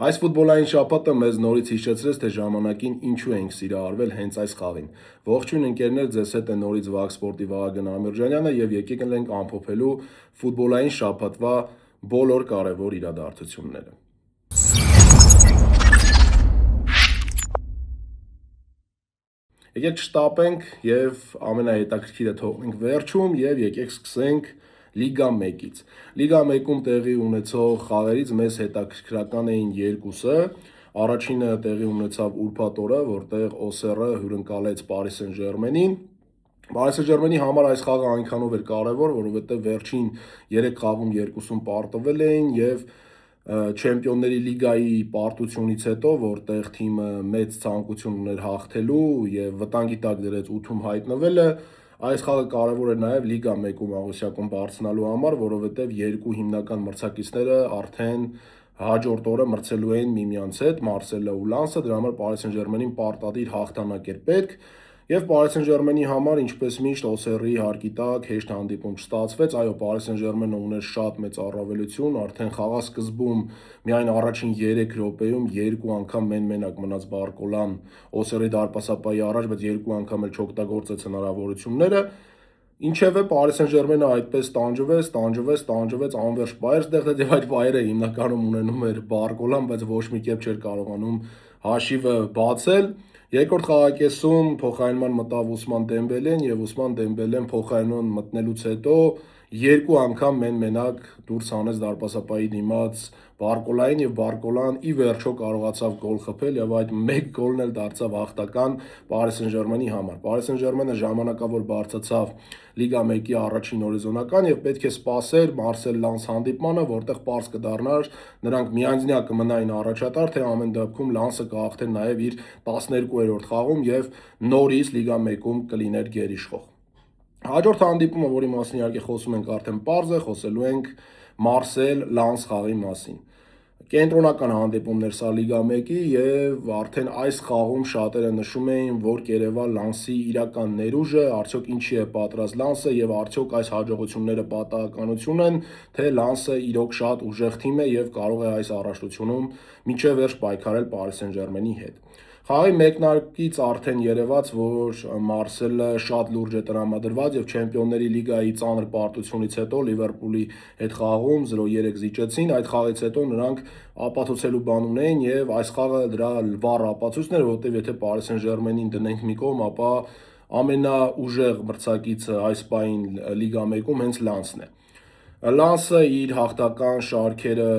Այս ֆուտբոլային շաբաթը մեզ նորից հիշեցրեց, թե ժամանակին ինչու ենք սիրահարվել հենց այս խաղին։ Ողջույն ընկերներ, ձեզ հետ է նորից Վաղ Սպորտի Վահագն Ամիրջանյանը եւ եկեք ենք ամփոփելու ֆուտբոլային շաբաթվա բոլոր կարևոր իրադարձությունները։ Եկեք շտապենք եւ ամենահետաքրքիրը թողնենք վերջում եւ եկեք սկսենք Լիգա 1-ից։ Լիգա 1-ում տեղի ունեցող խաղերից մեզ հետաքրքրական էին երկուսը։ Առաջինը տեղի ունեցավ ուրբաթ օրը, որտեղ Օսերը հյուրընկալեց Պարիս Սեն-Ժերմենին։ Պարիս Սեն-Ժերմենի համար այս խաղը այնքանով էր կարևոր, որովհետեւ վերջին 3 խաղում երկուսում պարտվել էին եւ Չեմպիոնների լիգայի պարտությունից հետո, որտեղ թիմը մեծ ցանկություն ուներ հաղթելու եւ վտանգի տակ դրեց 8-ում հայտնվելը, այս խաղը կարևոր է նաեւ Լիգա 1-ում աղյուսակում բարձրանալու համար, որովհետեւ երկու հիմնական մրցակիցները արդեն հաջորդ օրը մրցելու էին միմյանց հետ, Մարսելը ու Լանսը, դրա համար Պարիս Սեն-Ժերմենին պարտադիր հաղթանակ էր պետք։ Եվ Պարիս Սեն-Ժերմենի համար, ինչպես միշտ, Օսերի հարկի տակ հեշտ հանդիպում չստացվեց։ Այո, Պարիս Սեն-Ժերմենը ուներ շատ մեծ առավելություն, արդեն խաղասկզբում միայն առաջին 3 րոպեում 2 անգամ մեն-մենակ մնաց Բարկոլան Օսերի դարպասապահի առաջ, բայց 2 անգամ էլ չօգտագործեց հնարավորությունները։ Ինչևէ, Պարիս Սեն-Ժերմենը այդպես տանջվեց, անվերջ պայեր ստեղծեց եւ այդ պայերը հիմնականում ունենում էր Բարկոլան, բայց ոչ մի կերպ չէր կարողանում հաշիվը բացել։ Երկրորդ խաղակեսում փոխարինման մտավ Ուսման Դեմբելեն եւ Ուսման Դեմբելեն փոխարինման մտնելուց հետո 2 անգամ մեն-մենակ դուրս հանեց դարպասապահի դիմաց Բարկոլային եւ Բարկոլան ի վերջո կարողացավ գոլ խփել եւ այդ մեկ գոլն էլ դարձավ հաղթական Պարիս Սեն-Ժերմենի համար։ Պարիս Սեն-Ժերմենը ժամանակավոր բարձրացավ Լիգա 1-ի առաջին հորիզոնական եւ պետք է սպասեր Մարսել Լանս հանդիպմանը, որտեղ պարզ կդառնար նրանք միանձնյա կմնային առաջատար, թե ամեն դեպքում Լանսը կհաղթեր նաեւ իր 12-րդ խաղում եւ նորից Լիգա 1-ում կլիներ գերիշխող։ Հաջորդ հանդիպումը, որի մասին իհարկե խոսում ենք, արդեն պարզ է, խոսելու ենք Մարսել Լանս խաղի մասին։ Կենտրոնական հանդիպումներ սա Լիգա 1-ի եւ արդեն այս խաղում շատերը նշում էին, որ կերևա Լանսի իրական ներուժը, արդյոք ինչի է պատրաստ Լանսը եւ արդյոք այս հաջողությունները պատահականություն են, թե Լանսը իրոք շատ ուժեղ թիմ է եւ կարող է այս առաջնությունում մինչեւ վերջ պայքարել Պարիս Սեն-Ժերմենի հետ։ Խաղի մեկնարկից արդեն երևաց, որ Մարսելը շատ լուրջ է տրամադրված եւ Չեմպիոնների լիգայի ծանր պարտությունից հետո Լիվերպուլի հետ խաղում 0-3 զիջեցին, այդ խաղից հետո նրանք ապացուցելու բան ունեին եւ այս խաղը դրա վառ ապացույցն էր, որովհետեւ եթե Պարիս Սեն-Ժերմենին դնենք մի կողմ, ապա ամենաուժեղ մրցակիցը այս պահին Լիգա 1-ում հենց Լանսն է։ Լանսը իր հաղթական շարքերը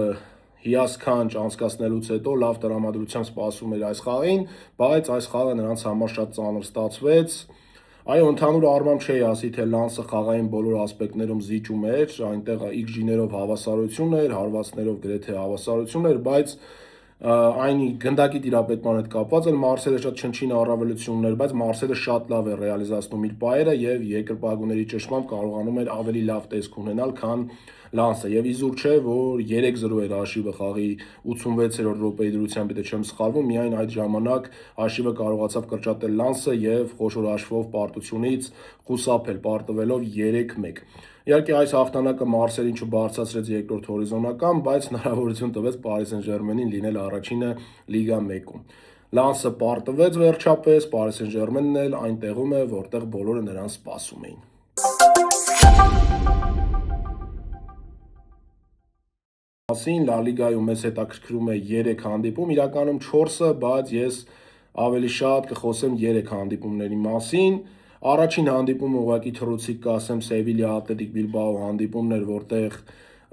հիասքանչ անցկացնելուց հետո լավ տրամադրությամբ սպասում էր այս խաղին, բայց այս խաղը նրանց համար շատ ծանր ստացվեց։ Այո, ընդհանուր առմամբ չի ասի, թե Լանսը խաղային բոլոր ասպեկտներում զիջում էր, այնտեղ XG-ներով հավասարություն էր, հարվածներով գրեթե հավասարություն էր, բայց այն գնդակի տիրապետման հետ կապված էլ Մարսելը շատ չնչին առավելություն ուներ, բայց Մարսելը շատ լավ է ռեալիզացնում իր պայերը եւ երկրպագուների ճնշմամբ կարողանում էր ավելի լավ տեսք ունենալ, քան Լանսը եւ իզուր չէ, որ 3-0 էր հաշիվը խաղի 86-րդ րոպեի դրությամբ, եթե չեմ սխալվում, միայն այդ ժամանակ հաշիվը կարողացավ կրճատել Լանսը եւ խոշոր հաշվով պարտությունից խուսափել, պարտվելով 3-1։ Իհարկե այս հաղթանակը Մարսելին չբարձրացրեց երկրորդ հորիզոնական, բայց հնարավորություն տվեց Պարիս Սեն-Ժերմենին լինել առաջինը Լիգա 1-ում։ Լանսը պարտվեց վերջապես, Պարիս Սեն-Ժերմենն էլ այն տեղում է, որտեղ բոլորը նրան սպասում էին։ Լա Լիգայում մեզ հետաքրքրում է 3 հանդիպում, իրականում 4-ը, բայց ես ավելի շատ կխոսեմ 3 հանդիպումների մասին։ Առաջին հանդիպումը ուղղակի թռուցիկ կասեմ Սևիլիա Ատլետիկ Բիլբաո հանդիպումն էր, որտեղ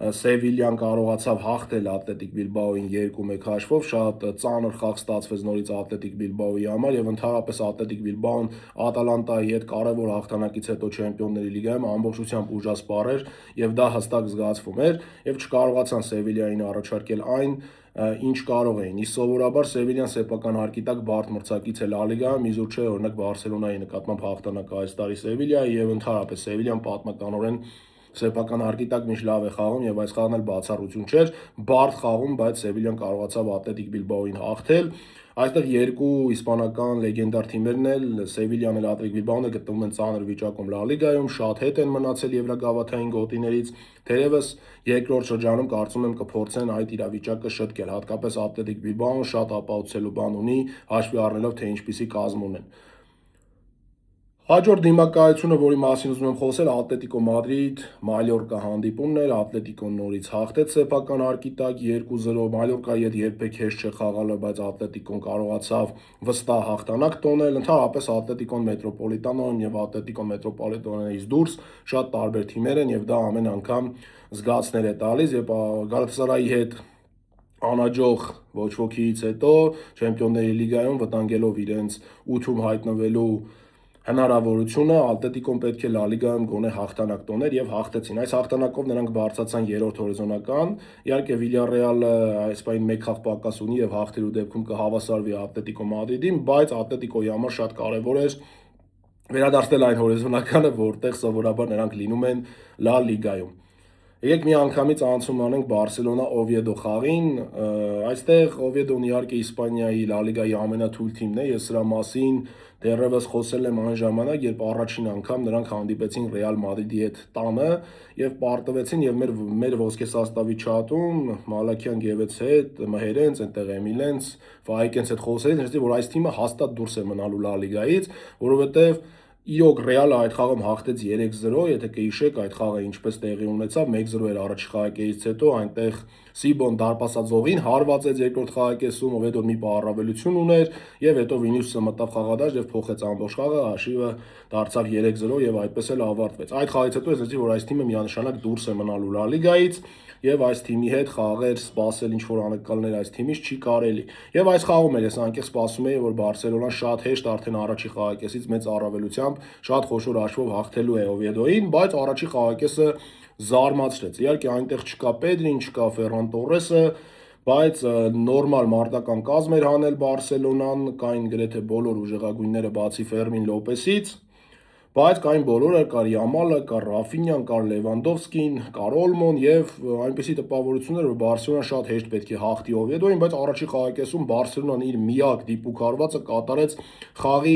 Սևիլիան կարողացավ հաղթել Ատլետիկ Բիլբաոին 2-1 հաշվով, շատ ծանր խաղ ստացվեց նորից Ատլետիկ Բիլբաոյի համար եւ ընդհանրապես Ատլետիկ Բիլբաոն Ատալանտայի հետ կարևոր հաղթանակից հետո Չեմպիոնների լիգայում ամբողջությամբ ուժասպառ էր եւ դա հստակ զգացվում էր եւ չկարողացան Սևիլիային առաջարկել այն, ինչ կարող էին։ Իսկ սովորաբար Սևիլիան սեփական հարկի տակ բարդ մրցակից է Լա Լիգայում, իզուր չէ, օրինակ Բարսելոնայի նկատմամբ հաղթանակը այս տարի Սևիլիայի եւ ընդհանրապես Սևիլիան պատմականորեն սեփական հարկի տակ միշտ լավ է խաղում եւ այս խաղն էլ բացառություն չէր, բարդ խաղում, բայց Սևիլյան կարողացավ Ատլետիկ Բիլբաոին հաղթել։ Այստեղ երկու իսպանական լեգենդար թիմերն էլ Սևիլյան եւ Ատլետիկ Բիլբաոն գտնվում են ծանր վիճակում Լա Լիգայում, շատ հետ են մնացել եվրագավաթային գոտիներից, թերևս երկրորդ շրջանում կարծում եմ կփորձեն այդ իրավիճակը շտկել, հատկապես Ատլետիկ Բիլբաոն շատ ապահովելու բան ունի, հաշվի առնելով թե ինչպիսի կազմ ունեն։ Հաջորդ դիմակայությունը, որի մասին ուզում եմ խոսել, Ատլետիկո Մադրիդ Մալյորկա հանդիպումն էր, Ատլետիկոն նորից հաղթեց սեփական հարկի տակ 2-0, Մալյորկայի հետ երբեք հեշտ չխաղալը, բայց Ատլետիկոն կարողացավ վստահ հաղթանակ տոնել, ընդհանրապես Ատլետիկոն Մետրոպոլիտանոն եւ Ատլետիկոն Մետրոպոլիտանից դուրս շատ տարբեր թիմեր են եւ դա ամեն անգամ զգացներ է տալիս եւ Գալաթասարայի հետ անաջող ոչ ոքից հետո Չեմպիոնների լիգայում վտանգելով իրենց 8-ում հայտնվելու հնարավորությունը Ատլետիկոն պետք է Լա Լիգայում գոնե հաղթանակ տոներ եւ հաղթեցին։ Այս հաղթանակով նրանք բարձրացան երրորդ հորիզոնական։ Իհարկե Վիլյարեալը այս պայն 1 խաղ պակաս ունի եւ հաղթելու դեպքում կհավասարվի Ատլետիկո Մադրիդին, բայց Ատլետիկոյի համար շատ կարեւոր էր վերադարձնել այն հորիզոնականը, որտեղ սովորաբար նրանք լինում են Լա Լիգայում։ Եկեք մի անգամից անցում անենք Բարսելոնա Օվիեդո խաղին, այստեղ Օվիեդոն իհարկե Իսպանիայի Լա Լիգայի ամենաթույլ թիմն է, ես սրա մասին դեռևս խոսել եմ այն ժամանակ, երբ առաջին անգամ նրանք հանդիպեցին Ռեալ Մադրիդի հետ տանը եւ պարտվեցին եւ մեր ոսկե սաստավի չաթում Մալաքյան Գևեց հետ, Մհերենց, այնտեղ Էմիլենց, Ֆայկենց հետ խոսեցին, ասեցին, որ այս թիմը հաստատ դուրս է մնալու Լա Լիգայից, որովհետեւ Իրոք Ռեալը այդ խաղում հաղթեց 3-0, եթե կհիշեք, այդ խաղը ինչպես տեղի ունեցավ, 1-0 էր առաջի խաղակեսից հետո, այնտեղ Սիբոն դարպասաձողին հարվածեց երկրորդ խաղակեսում, Օվիեդոն մի պահ առավելություն ուներ եւ հետո Վինիսիուսը մտավ խաղադաշտ եւ փոխեց ամբողջ խաղը, հաշիվը դարձավ 3-0 եւ այդպես էլ ավարտվեց։ Այդ խաղից հետո ես ասեցի, որ այս թիմը միանշանակ դուրս է մնալու Լա Լիգայից եւ այս թիմի հետ խաղեր սպասել ինչ որ անակնկալներ այս թիմից չի կարելի։ Եվ այս խաղում էլ ես անկեղծ սպասում էի, որ Բարսելոնան շատ հեշտ արդեն առաջի խաղակեսից մեծ առավելությամբ շատ խոշոր հաշվով հաղթելու է Օվիեդոին, բայց առաջի խաղակեսը զարմացրեց։ Իհարկե այնտեղ չկա Պեդրին, չկա Ֆերրան Տորեսը, բայց նորմալ մարտական կազմ էր հանել Բարսելոնան, կային գրեթե բոլոր ուժեղագույնները բացի Ֆերմին Լոպեսից, բայց կային բոլորը, կար Յամալը, կար Ռաֆինյան, կար Լևանդովսկին, կար Օլմոն եւ այնպիսի տպավորություններ, որ Բարսելոնան շատ հեշտ պետք է հաղթի Օվիեդոին, բայց առաջի խաղակեսում Բարսելոնան իր միակ դիպուկ հարվածը կատարեց խաղի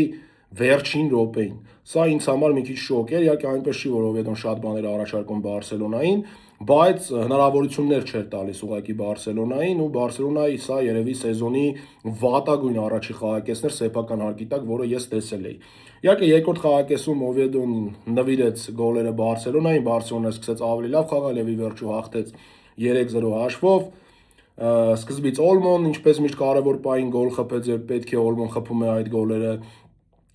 վերջին րոպեին։ Սա ինձ համար մի քիչ շոկ էր, իհարկե այնպես չի, որ Օվիեդոն շատ բաներ առաջարկում Բարսելոնային, բայց հնարավորություններ չէր տալիս ուղղակի Բարսելոնային ու Բարսելոնայի սա երևի սեզոնի վատագույն առաջի խաղակեսն էր սեփական հարկի տակ, որը ես տեսել էի։ Իհարկե երկրորդ խաղակեսում Օվիեդոն նվիրեց գոլերը Բարսելոնային, Բարսելոնան սկսեց ավելի լավ խաղալ եւ ի վերջո հաղթեց 3-0 հաշվով։ Սկզբից Օլմոն, ինչպես միշտ կարևոր պահին գոլ խփեց, երբ պետք է Օլմոն խփում է այդ գոլերը,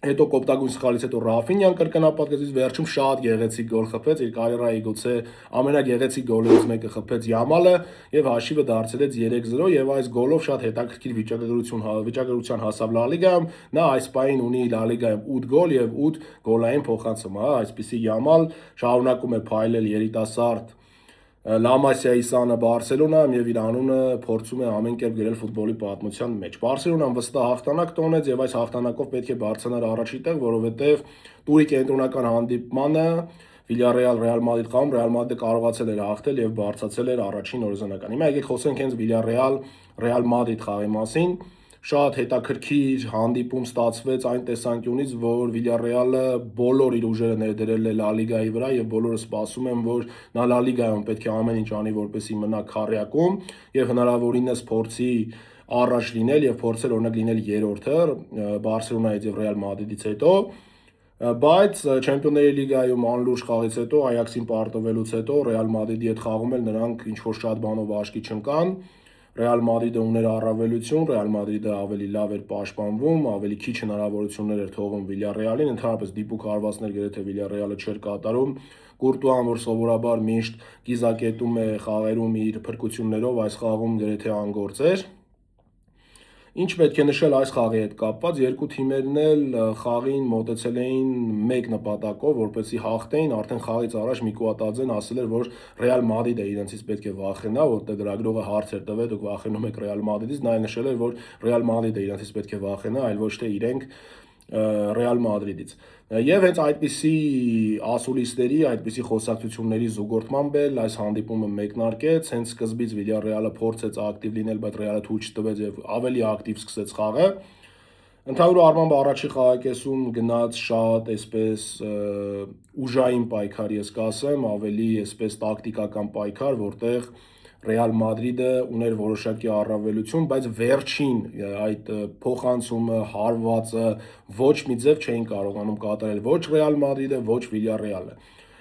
հետո կոպտագույն սխալից հետո Ռաֆինյան կրկնապատկեցից վերջում շատ գեղեցիկ գոլ խփեց, իր կարիերայի գուցե ամենագեղեցիկ գոլերից մեկը խփեց Յամալը եւ հաշիվը դարձրեց 3-0 եւ այս գոլով շատ հետաքրքիր վիճակագրության հասավ Լա Լիգայում, նա այս պահին ունի Լա Լիգայում 8 գոլ եւ 8 գոլային փոխանցում, այսպիսի Յամալ շարունակում է փայլել երիտասարդ Լա Մասիայի սանը Բարսելոնայում եւ իր անունը փորձում է ամեն կերպ գրել ֆուտբոլի պատմության մեջ։ Բարսելոնան վստահ հաղթանակ տոնեց եւ այս հաղթանակով պետք է բարձրանար առաջի տեղ, որովհետեւ տուրի կենտրոնական հանդիպմանը Վիլյարեալ Ռեալ Մադրիդ խաղում Ռեալ Մադրիդը կարողացել էր հաղթել եւ բարձրացել էր առաջին հորիզոնական։ Հիմա եկեք խոսենք հենց Վիլյարեալ Ռեալ Մադրիդ խաղի մասին։ Շատ հետաքրքիր հանդիպում ստացվեց այն տեսանկյունից, որ Վիլյարեալը բոլոր իր ուժերը ներդրել է Լա Լիգայի վրա եւ բոլորը սպասում են, որ նա Լա Լիգայում պետք է ամեն ինչ անի, որպեսզի մնա քառյակում եւ հնարավորինս փորձի առաջ լինել եւ փորձել օրինակ լինել երրորդը Բարսելոնայից եւ Ռեալ Մադրիդից հետո, բայց Չեմպիոնների լիգայում անլուրջ խաղից հետո Այաքսին պարտվելուց հետո Ռեալ Մադրիդի հետ խաղում էլ նրանք ինչ որ շատ բանով աշկի չընկան։ Ռեալ Մադրիդը ուներ առավելություն, Ռեալ Մադրիդը ավելի լավ էր պաշտպանվում, ավելի քիչ հնարավորություններ էր թողում Վիլյարեալին, ընդհանրապես դիպուկ հարվածներ գրեթե Վիլյարեալը չէր կատարում։ Կուրտուան, որ սովորաբար միշտ կիզակետում է խաղերում իր փրկություններով, այս խաղում գրեթե անգործ էր։ Ինչ պետք է նշել այս խաղի հետ կապված, երկու թիմերն էլ խաղին մոտեցել էին մեկ նպատակով, որպեսզի հաղթեին, արդեն խաղից առաջ Միկուատաձեն ասել էր, որ Ռեալ Մադրիդը իրենցից պետք է վախենա, որտեղ լրագրողը հարց էր տվել, դուք վախենում եք Ռեալ Մադրիդից, նա էլ նշել էր, որ Ռեալ Մադրիդը իրենցից պետք է վախենա, այլ ոչ թե իրենք Ռեալ Մադրիդից։ Եվ հենց այդպիսի ասուլիսների, այդպիսի խոսակցությունների զուգորդմամբ էլ այս հանդիպումը մեկնարկեց, հենց սկզբից Վիլյարեալը փորձեց ակտիվ լինել, բայց Ռեալը թույլ չտվեց եւ ավելի ակտիվ սկսեց խաղը։ Ընդհանուր առմամբ առաջի խաղակեսում գնաց շատ այսպես ուժային պայքար, ես կասեմ, ավելի այսպես տակտիկական պայքար, որտեղ Ռեալ Մադրիդը ուներ որոշակի առավելություն, բայց վերջին այդ փոխանցումը, հարվածը ոչ մի ձև չէին կարողանում կատարել ոչ Ռեալ Մադրիդը, ոչ Վիլյարեալը։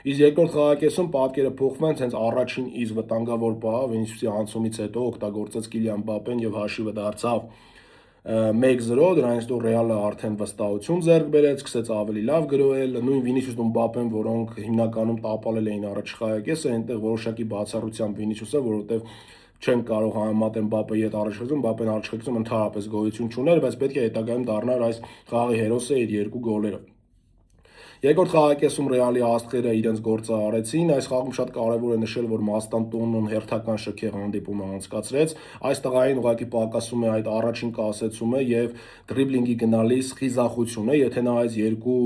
Իսկ երկրորդ խաղակեսում պատկերը փոխվեց, հենց առաջին իր վտանգավոր պահը Վինիսիուսի անցումից հետո օգտագործեց Կիլիան Մբապեն եւ հաշիվը դարձավ 1-0, դրանից հետո Ռեալը արդեն վստահություն ձեռք բերեց, սկսեց ավելի լավ գրոհել, նույն Վինիսիուսն ու Մբապեն, որոնք հիմնականում տապալել էին առաջ խաղակեսը, այնտեղ որոշակի բացառությամբ Վինիսիուսը, որովհետև չեն կարող համեմատել Մբապեի հետ առաջխաղում, Մբապեն առաջխաղում ընդհանրապես գոյություն չուներ, բայց պետք է հետագայում դառնար այս խաղի հերոսը իր երկու գոլերով։ Երկրորդ խաղակեսում Ռեալի աստղերը իրենց գործը արեցին, այս խաղում շատ կարևոր է նշել, որ Մաստանտոնն հերթական շքեղ հանդիպումը անցկացրեց, այս տղային ուղղակի պակասում է այդ առաջին կասեցումը եւ դրիբլինգի գնալիս խիզախությունը, եթե նա այս երկու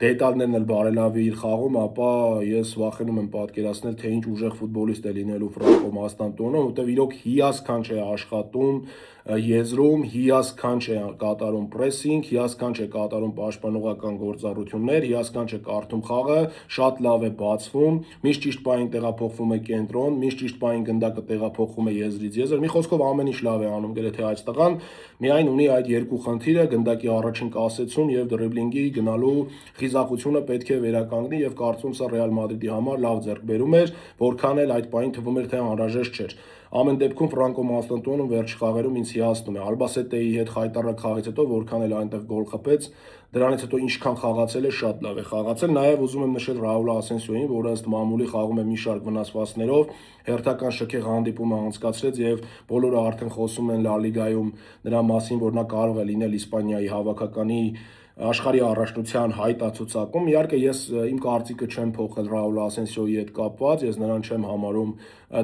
դետալներն էլ բարելավի իր խաղում, ապա ես վախենում եմ պատկերացնել, թե ինչ ուժեղ ֆուտբոլիստ է լինելու Ֆրանկո Մաստանտոնը, որտեղ իրոք հիասքանչ է աշխատում եզրում, հիասքանչ է կատարում պրեսինգ, հիասքանչ է կատարում պաշտպանողական գործառույթուններ, հիասքանչ է կարդում խաղը, շատ լավ է բացվում, միշտ ճիշտ պահին տեղափոխվում է կենտրոն, միշտ ճիշտ պահին գնդակը տեղափոխվում է եզրից եզր, մի խոսքով ամեն ինչ լավ է անում, գրեթե այս տղան, միայն ունի այդ երկու խնդիրը, գնդակի առաջին կասեցում եւ դրիբլինգի գնալու խիզախությունը պետք է վերականգնի եւ կարծում սա Ռեալ Մադրիդի համար լավ ձեռքբերում էր, որքան էլ այդ պահին թվում էր թե անհրաժեշտ չէր։ Ամեն դեպքում Ֆրանկո Մաստանտոնը վերջ խաղերում ինձ հիացնում է։ Ալբասետեի հետ խայտառակ խաղից հետո որքան էլ այնտեղ գոլ խփեց, դրանից հետո ինչքան խաղացել է, շատ լավ է խաղացել։ Նաև ուզում եմ նշել Ռաուլ Ասենսիոյին, որը ըստ մամուլի խաղում է մի շարք վնասվածքներով, հերթական շքեղ հանդիպումը անցկացրեց եւ բոլորը արդեն խոսում են Լա Լիգայում նրա մասին, որ նա կարող է լինել Իսպանիայի հավաքականի աշխարհի առաջնության հայտացուցակում։ Իհարկե ես իմ կարծիքը չեմ փոխել Ռաուլ Ասենսիոյի հետ կապված, ես նրան չեմ համարում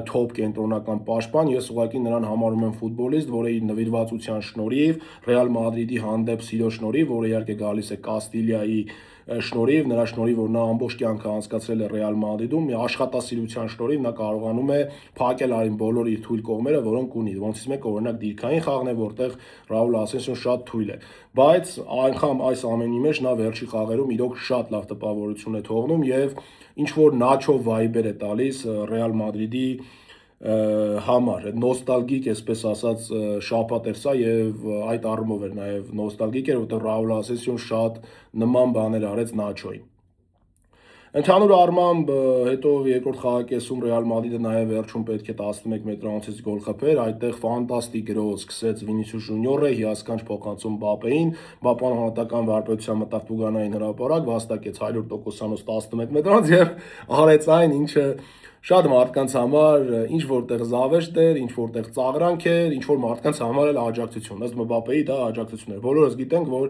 թոփ կենտրոնական պաշտպան, ես ուղղակի նրան համարում եմ ֆուտբոլիստ, որը իր նվիրվածության շնորհիվ, Ռեալ Մադրիդի հանդեպ սիրո շնորհիվ, որը իհարկե գալիս է Կաստիլիայի շնորհիվ, նրա շնորհիվ, որ նա ամբողջ կյանքը անցկացրել է Ռեալ Մադրիդում, մի աշխատասիրության շնորհիվ նա կարողանում է փակել այն բոլոր իր թույլ կողմերը, որոնք ունի։ Որոնցից մեկը օրինակ դիրքային խաղն է, որտեղ Ռաուլ Ասենսիոն շատ թույլ է։ Բայց անգամ այս ամենի մեջ նա վերջի խաղերում իրոք շատ լավ տպավորություն է թողնում եւ ինչ որ Նաչո վայբեր է տալիս Ռեալ Մադրիդի համար նոստալգիկ, այսպես ասած, շաբաթ էր սա եւ այդ առումով էր նաեւ նոստալգիկ էր, որտեղ Ռաուլ Ասենսիոն շատ նման բաներ արեց Նաչոյին։ Ընդհանուր առմամբ հետո երկրորդ խաղակեսում Ռեալ Մադրիդը նաև վերջում պետք է 11 մետրանոցից գոլ խփեր, այդտեղ ֆանտաստիկ գրոհ սկսեց Վինիսիուս Ժունիորը, հիասքանչ փոխանցում Մբապեին, Մբապան հանրատական վարպետության մտավ Տուգանային հրապարակ, վաստակեց 100%-անոց 11 մետրանոց եւ արեց այն, ինչը շատ մարդկանց համար ինչ որտեղ զավեշտ էր, ինչ որտեղ ծաղրանք էր, ինչ որ մարդկանց համար էլ աջակցություն։ Ըստ Մբապեի դա աջակցություն էր։ Բոլորս գիտենք, որ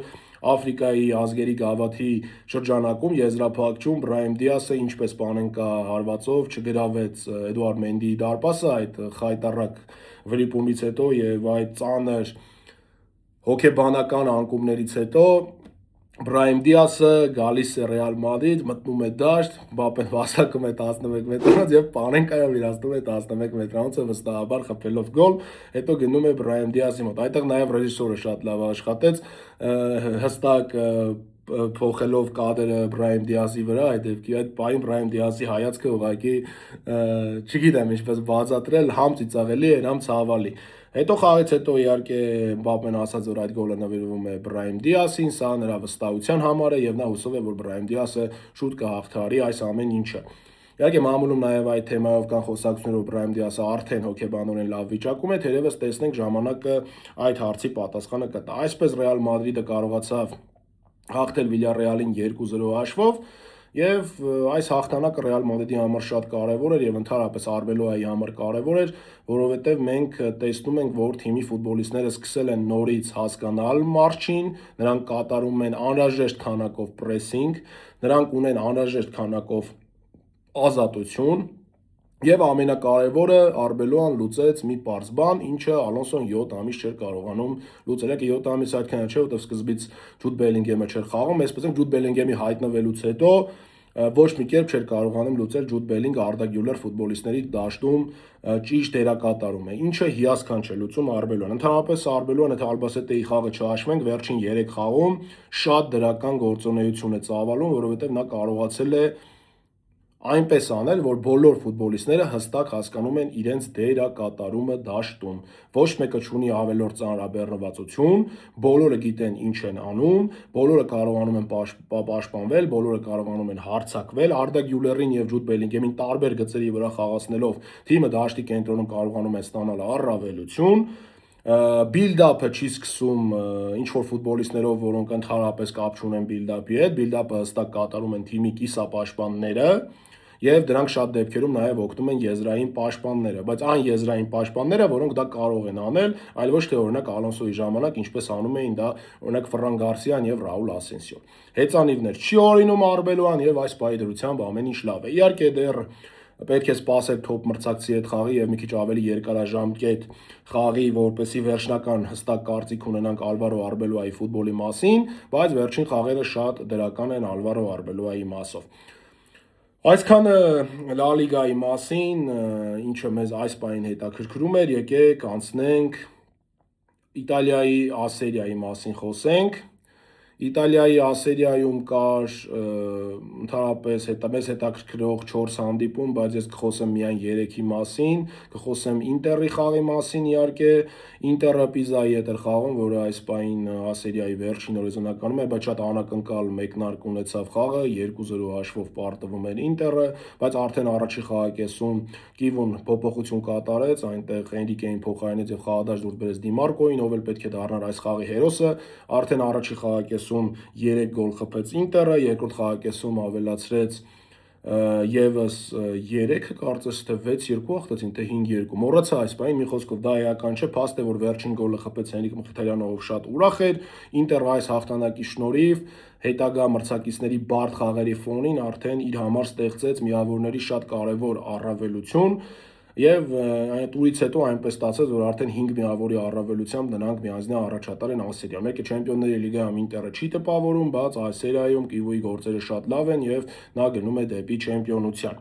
Աֆրիկայի ազգերի գավաթի շրջանակում եզրափակչում Բրայեմ Դիասը ինչպես Պանենկա հարվածով չգրավեց Էդուարդ Մենդիի դարպասը այդ խայտառակ վրիպումից հետո եւ այդ ծանր հոգեբանական անկումներից հետո Բրայեմ Դիասը գալիս է Ռեալ Մադրիդ, մտնում է դաշտ, Մբապեն վաստակում է 11 մետրանոց եւ Պանենկայով իրացնում է 11 մետրանոցը վստահաբար խփելով գոլ, հետո գնում է Բրայեմ Դիասի մոտ։ Այդտեղ նաեւ ռեժիսորը շատ լավ աշխատեց, հստակ փոխելով կադրը Բրայեմ Դիասի վրա, այդ դեպքի այդ պահին Բրայեմ Դիասի հայացքը ուղղակի չգիտեմ ինչպես բացատրել, համ ծիծաղելի էր, համ ցավալի։ Հետո խաղից հետո իհարկե Մբապեն ասաց, որ այդ գոլը նվիրվում է Բրայեմ Դիասին, սա նրա վստահության համար է եւ նա հուսով է, որ Բրայեմ Դիասը շուտ կհաղթահարի այս ամեն ինչը։ Իհարկե մամուլում նաև այդ թեմայով կան խոսակցություններ, որ Բրայեմ Դիասը արդեն հոգեբանորեն լավ վիճակում է, թերևս տեսնենք ժամանակը այդ հարցի պատասխանը կտա։ Այսպես Ռեալ Մադրիդը կարողացավ հաղթել Վիլյարեալին 2-0 հաշվով եւ այս հաղթանակը Ռեալ Մադրիդի համար շատ կարեւոր էր եւ ընդհանրապես Արբելոյի համար կարեւոր էր, որովհետեւ մենք տեսնում ենք, որ թիմի ֆուտբոլիստները սկսել են նորից հասկանալ մարշին, նրանք կատարում են անհրաժեշտ քանակով պրեսինգ, նրանք ունեն անհրաժեշտ քանակով ազատություն Եվ ամենակարևորը Arbeloan լուծեց մի պարզ բան, ինչը Ալոնսոն 7 ամիս չէր կարողանում լուծել։ Եկե 7 ամիս այդքան չէ, որովհետև սկզբից Ջուդ Բելինգեմը չէր խաղում, այսպես ասենք Ջուդ Բելինգեմի հայտնվելուց հետո ոչ մի կերպ չէր կարողանում լուծել Ջուդ Բելինգը Arda Güler ֆուտբոլիստների դաշտում ճիշտ դերակատարում է, ինչը հիասքանչ է լուծում Arbeloan։ Ընդհանրապես Arbeloan, եթե Albacete-ի խաղը չհաշվենք, վերջին 3 խաղում շատ դրական գործունեություն է ծավալում, որովհետև նա կարողացել է այնպես անել, որ բոլոր ֆուտբոլիստները հստակ հասկանում են իրենց դերակատարումը դաշտում։ Ոչ մեկը չունի ավելորդ ծանրաբեռնվածություն, բոլորը գիտեն ինչ են անում, բոլորը կարողանում են պաշտպանվել, բոլորը կարողանում են հարձակվել։ Arda Güler-ին եւ Ջուդ Բելինգեմին տարբեր գծերի վրա խաղացնելով թիմը դաշտի կենտրոնում կարողանում է ստանալ առավելություն։ Բիլդափը չի սկսում ինչ որ ֆուտբոլիստներով, որոնք ընդհանրապես կապ չունեն բիլդափի հետ, բիլդափը հստակ կատարում են թիմի կիսապաշտպանները, եւ դրանք շատ դեպքերում նաեւ օգնում են եզրային պաշտպանները, բայց այն եզրային պաշտպանները, որոնք դա կարող են անել, այլ ոչ թե օրինակ Ալոնսոյի ժամանակ, ինչպես անում էին դա օրինակ Ֆրան Գարսիան եւ Ռաուլ Ասենսիոն։ Հեծանիվներ չի օրինում Arbeloan եւ այս պահի դրությամբ ամեն ինչ լավ է։ Իհարկե դեռ պետք է սպասել top մրցակցի հետ խաղի եւ մի քիչ ավելի երկարաժամկետ խաղի, որպեսզի վերջնական հստակ կարծիք ունենանք Ալվարո Arbeloa-ի ֆուտբոլի մասին, բայց վերջին խաղերը շատ դրական են Ալվարո Arbeloa-ի մասով։ Այսքանը Լա Լիգայի մասին, ինչը մեզ այս պահին հետաքրքրում էր, եկեք անցնենք Իտալիայի A-սերիայի մասին խոսենք։ Իտալիայի A-սերիայում կար ընդհանրապես մեզ հետաքրքրող 4 հանդիպում, բայց ես կխոսեմ միայն 3-ի մասին, կխոսեմ Ինտերի խաղի մասին իհարկե, Ինտերը Պիզայի հետ էր խաղում, որը այս պահին A-սերիայի վերջին հորիզոնականում է, բայց շատ անակնկալ մեկնարկ ունեցավ խաղը, 2-0 հաշվով պարտվում էր Ինտերը, բայց արդեն առաջի խաղակեսում Կիվուն փոփոխություն կատարեց, այնտեղ Էնրիկեին փոխարինեց եւ խաղադաշտ դուրս բերեց Դի Մարկոին, ով էլ պետք է դառնար այս խաղի հերոսը, արդեն առաջի խաղակեսում 3 գոլ խփեց Ինտերը, երկրորդ խաղակեսում ավելացրեց եւս 3-ը կարծես թե 6-2 ախտեցին, թե 5-2։ Մոռացա այս բանը, մի խոսքով դա էական չէ, փաստ է որ վերջին գոլը խփեց Հենրիկ Մխիթարյանը, ով շատ ուրախ էր։ Ինտերը այս հաղթանակի շնորհիվ հետագա մրցակիցների բարդ խաղերի ֆոնին արդեն իր համար ստեղծեց միավորների շատ կարևոր առավելություն եւ այդ ուղից հետո այնպես ստացեց, որ արդեն 5 միավորի առավելությամբ նրանք միանձնյա առաջատար են A-սերիայում։ Մեկը Չեմպիոնների լիգայում Ինտերը չի տպավորում, բայց A-սերիայում Կիվուի գործերը շատ լավ են եւ նա գնում է դեպի չեմպիոնության։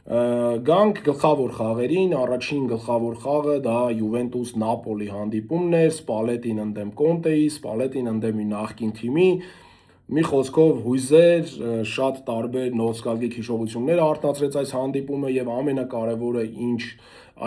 Գանք գլխավոր խաղերին, առաջին գլխավոր խաղը դա Յուվենտուս Նապոլի հանդիպումն էր, Սպալետին ընդդեմ Կոնտեի, Սպալետին ընդդեմ իր նախկին թիմի։ Մի խոսքով հույզեր, շատ տարբեր նոստալգիկ հիշողություններ արտնացրեց այս հանդիպումը եւ ամենակարևորը ինչ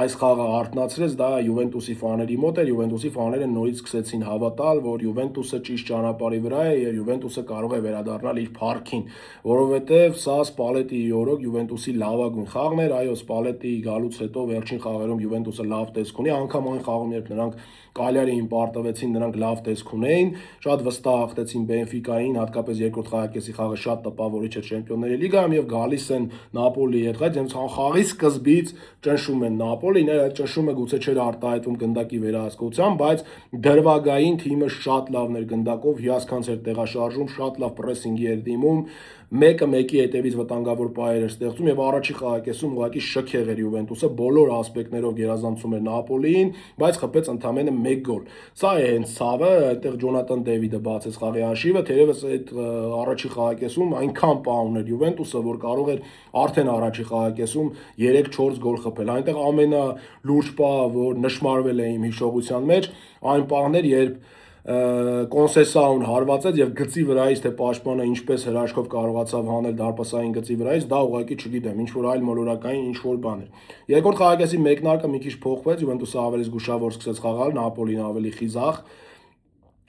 այս խաղը արտնացրեց, դա Յուվենտուսի ֆաների մոտ էր, Յուվենտուսի ֆաները նորից սկսեցին հավատալ, որ Յուվենտուսը ճիշտ ճանապարհի վրա է եւ Յուվենտուսը կարող է վերադառնալ իր փառքին, որովհետեւ սա Սպալետիի օրոք Յուվենտուսի լավագույն խաղն էր, այո, Սպալետիի գալուց հետո վերջին խաղերում Յուվենտուսը լավ տեսք ունի, անգամ այն խաղում, երբ նրանք Կալիարիին պարտվեցին, նրանք լավ տեսք ունեին, շատ վստահ հաղթեցին Բենֆիկային, հատկապես երկրորդ խաղակեսի խաղը շատ տպավորիչ էր Չեմպիոնների լիգայում եւ գալիս են Նապոլիի հետ, բայց խաղի սկզբից ճնշում են Նապոլին, այդ ճնշումը գուցե չէր արտահայտվում գնդակի վերահսկողությամբ, բայց դրվագային թիմը շատ լավն էր գնդակով, հիասքանչ էր տեղաշարժում, շատ լավ պրեսինգի էր դիմում, մեկը մեկի հետևից վտանգավոր պայեր էր ստեղծում եւ առաջի խաղակեսում ուղղակի շքեղ էր Յուվենտուսը, բոլոր ասպեկտներով գերազանցում էր Նապոլիին, բայց խփեց ընդամենը 1 գոլ։ Սա է հենց ցավը, այդտեղ Ջոնատան Դեվիդը բացեց խաղի հաշիվը, թերևս այդ առաջի խաղակեսում այնքան պահ ուներ Յուվենտուսը, որ կարող էր արդեն առաջի խաղակեսում 3-4 գոլ խփել։ Այնտեղ ամենալուրջ պահը, որ նշмарվել է իմ հիշողության մեջ, այն պահն էր, երբ Կոնսեսաուն հարվածեց եւ գծի վրայից թե պաշտպանը ինչպես հրաշքով կարողացավ հանել դարպասային գծի վրայից, դա ուղղակի չգիտեմ, ինչ որ այլ մոլորակային ինչ որ բան էր։ Երկրորդ խաղակեսի մեկնարկը մի քիչ փոխվեց, Յուվենտուսը ավելի զգուշավոր սկսեց խաղալ, Նապոլին ավելի խիզախ,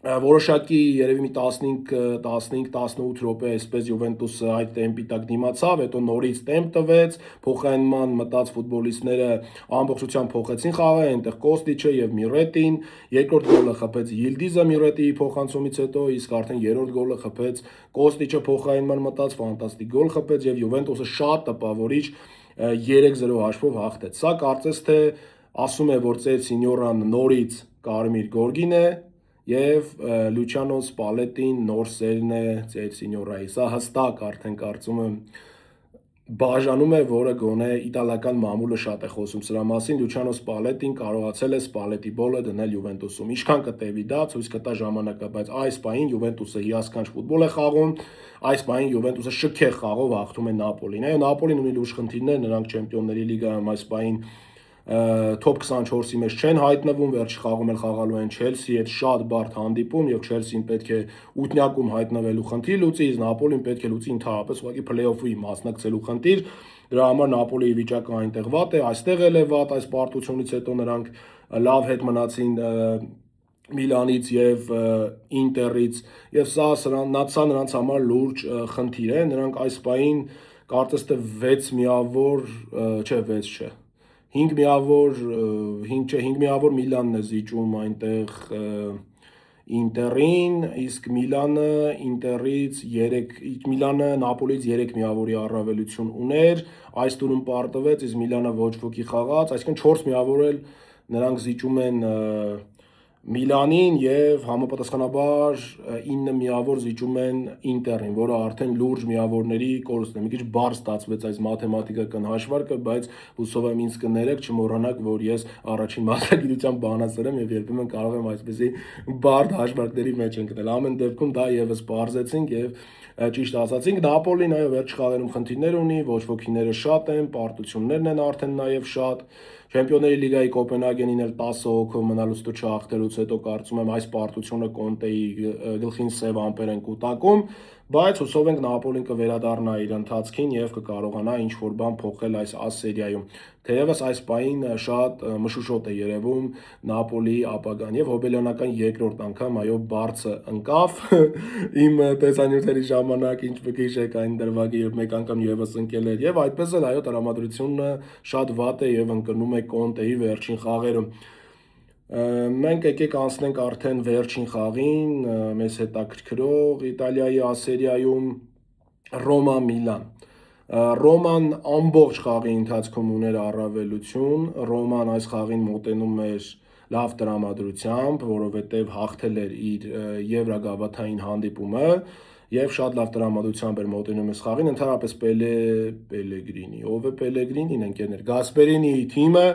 որոշակի երևի մի 15-18 րոպե այսպես Յուվենտուսը այդ տեմպի տակ դիմացավ, հետո նորից տեմպ տվեց, փոխանցման մտած ֆուտբոլիստները ամբողջությամբ փոխեցին խաղը, այնտեղ Կոստիչը եւ Միրետին, երկրորդ գոլը խփեց Յիլդիզը Միրետիի փոխանցումից հետո, իսկ արդեն երրորդ գոլը խփեց Կոստիչը փոխանցման մտած ֆանտաստիկ գոլ խփեց եւ Յուվենտուսը շատ տպավորիչ 3-0 հաշվով հաղթեց։ Սա կարծես թե ասում է, որ ծեր Սինյորան նորից կարմիր գորգին է եւ Լուչիանո Սպալետին նոր սերն է ծեր Սինյորայի։ Սա հստակ արդեն կարծում եմ բաժանում է, որը գոնե իտալական մամուլը շատ է խոսում սրա մասին, Լուչիանո Սպալետին կարողացել է Սպալետի բոլը դնել Յուվենտուսում։ Ինչքան կտևի դա, ցույց կտա ժամանակը, բայց այս պահին Յուվենտուսը հիասքանչ ֆուտբոլ է խաղում, այս պահին Յուվենտուսը շքեղ խաղով հաղթում է Նապոլին։ Այո, Նապոլին ունի լուրջ խնդիրներ, նրանք Չեմպիոնների լիգայում այս պահին top 24-ի մեջ չեն հայտնվում, վերջի խաղում էլ խաղալու են Չելսիի հետ շատ բարդ հանդիպում եւ Չելսին պետք է ութնյակում հայտնվելու խնդիր լուծի, իսկ Նապոլին պետք է լուծի ընդհանրապես ուղղակի փլեյօֆի մասնակցելու խնդիր։ Դրա համար Նապոլիի վիճակը այնտեղ վատ է, այստեղ էլ է վատ, այս պարտությունից հետո նրանք լավ հետ մնացին Միլանից եւ Ինտերից եւ սա նրանց համար լուրջ խնդիր է, նրանք այս պահին կարծես թե 6 միավոր, չէ 6 չէ 5 միավոր, 5 միավոր Միլանն է զիջում այնտեղ Ինտերին, իսկ Միլանը Ինտերից 3 Միլանը Նապոլից 3 միավորի առավելություն ուներ, այս տուրում պարտվեց, իսկ Միլանը ոչ ոքի խաղաց, այսինքն 4 միավոր էլ նրանք զիջում են Միլանին եւ համապատասխանաբար 9 միավոր զիջում են Ինտերին, որը արդեն լուրջ միավորների կորուստն է։ Մի քիչ բարդ ստացվեց այս մաթեմատիկական հաշվարկը, բայց հուսով եմ ինձ կներեք, չմոռանաք, որ ես առաջին մասնագիտությամբ բանասեր եմ եւ երբեմն կարող եմ այսպեսի բարդ հաշվարկների մեջ ընկնել։ Ամեն դեպքում դա եւս բարձեցինք եւ ճիշտ ասացինք, Նապոլին այո վերջ խաղերում խնդիրներ ունի, ոչ ոքիները շատ են, պարտություններն են արդեն նաեւ շատ։ Չեմպիոնների լիգայի Կոպենհագենին էլ 10 հոգով մնալուց դու չհաղթելուց հետո կարծում եմ այս պարտությունը Կոնտեի գլխին սև ամպեր են կուտակում, բայց հուսով ենք Նապոլին կվերադառնա իր ընթացքին եւ կկարողանա ինչ-որ բան փոխել այս սերիայում։ Թեևս այս պահին շատ մշուշոտ է երևում Նապոլիի ապագան եւ հոբելյանական երկրորդ անգամ այո բարձը ընկավ իմ տեսանյութերի ժամանակ ինչ կհիշեք այն դրվագը երբ մեկ անգամ եւս ընկել էր եւ այդպես էլ այո տրամադրությունը շատ վատ է եւ ընկնում է Կոնտեի վերջին խաղերում։ Մենք եկեք անցնենք արդեն վերջին խաղին, մեզ հետաքրքրող Իտալիայի ասերիայում Ռոմա-Միլան։ Ռոման ամբողջ խաղի ընթացքում ուներ առավելություն, Ռոման այս խաղին մոտենում էր լավ տրամադրությամբ, որովհետև հաղթել էր իր եվրագավաթային հանդիպումը եւ շատ լավ տրամադրությամբ էր մոտենում այս խաղին, ընդհանրապես Պելեգրինի, ով է Պելեգրինին ընկերներ, Գասպերինիի թիմը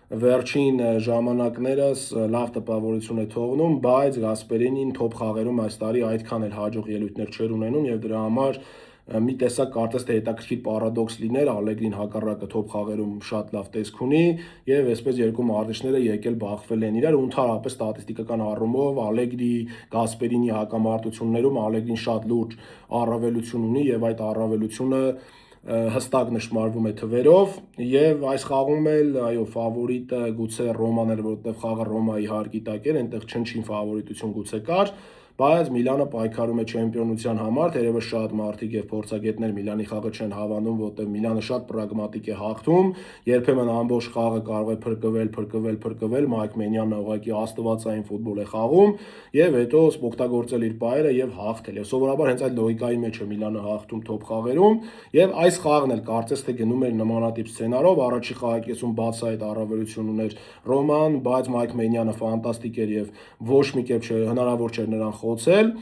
վերջին ժամանակներս լավ տպավորություն է թողնում, բայց Գասպերինին թոփ խաղերում այս տարի այդքան էլ հաջող ելույթներ չէր ունենում եւ դրա համար մի տեսակ կարծես թե հետաքրքիր պարադոքս լիներ, Ալեգրին հակառակը թոփ խաղերում շատ լավ տեսք ունի եւ այսպես երկու մարզիչները եկել բախվել են իրար ու ընդհանրապես ստատիստիկական առումով Ալեգրի Գասպերինի հակամարտություններում Ալեգրին շատ լուրջ առավելություն ունի եւ այդ առավելությունը հստակ նշмарվում է թվերով եւ այս խաղում էլ այո ֆավորիտը գուցե Ռոման էր, որովհետեւ խաղը Ռոմայի հարկի տակ էր, այնտեղ չնչին ֆավորիտություն գուցե կար, բայց Միլանը պայքարում է չեմպիոնության համար, թերևս շատ մարդիկ եւ փորձագետներ Միլանի խաղը չեն հավանում, որովհետեւ Միլանը շատ պրագմատիկ է հաղթում, երբեմն ամբողջ խաղը կարող է փրկվել, Մայք Մենյանը ուղղակի աստվածային ֆուտբոլ է խաղում եւ հետո օգտագործել իր պայերը եւ հաղթել։ Եվ սովորաբար հենց այդ լոգիկայի մեջ է Միլանը հաղթում թոփ խաղերում եւ այս խաղն էլ կարծես թե գնում էր նմանատիպ սցենարով, առաջի խաղակեսում բացահայտ առավելություն ուներ Ռոման, բայց Մայք Մենյանը ֆանտաստիկ էր եւ ոչ մի կերպ հնարավոր չէր նրան խոցել։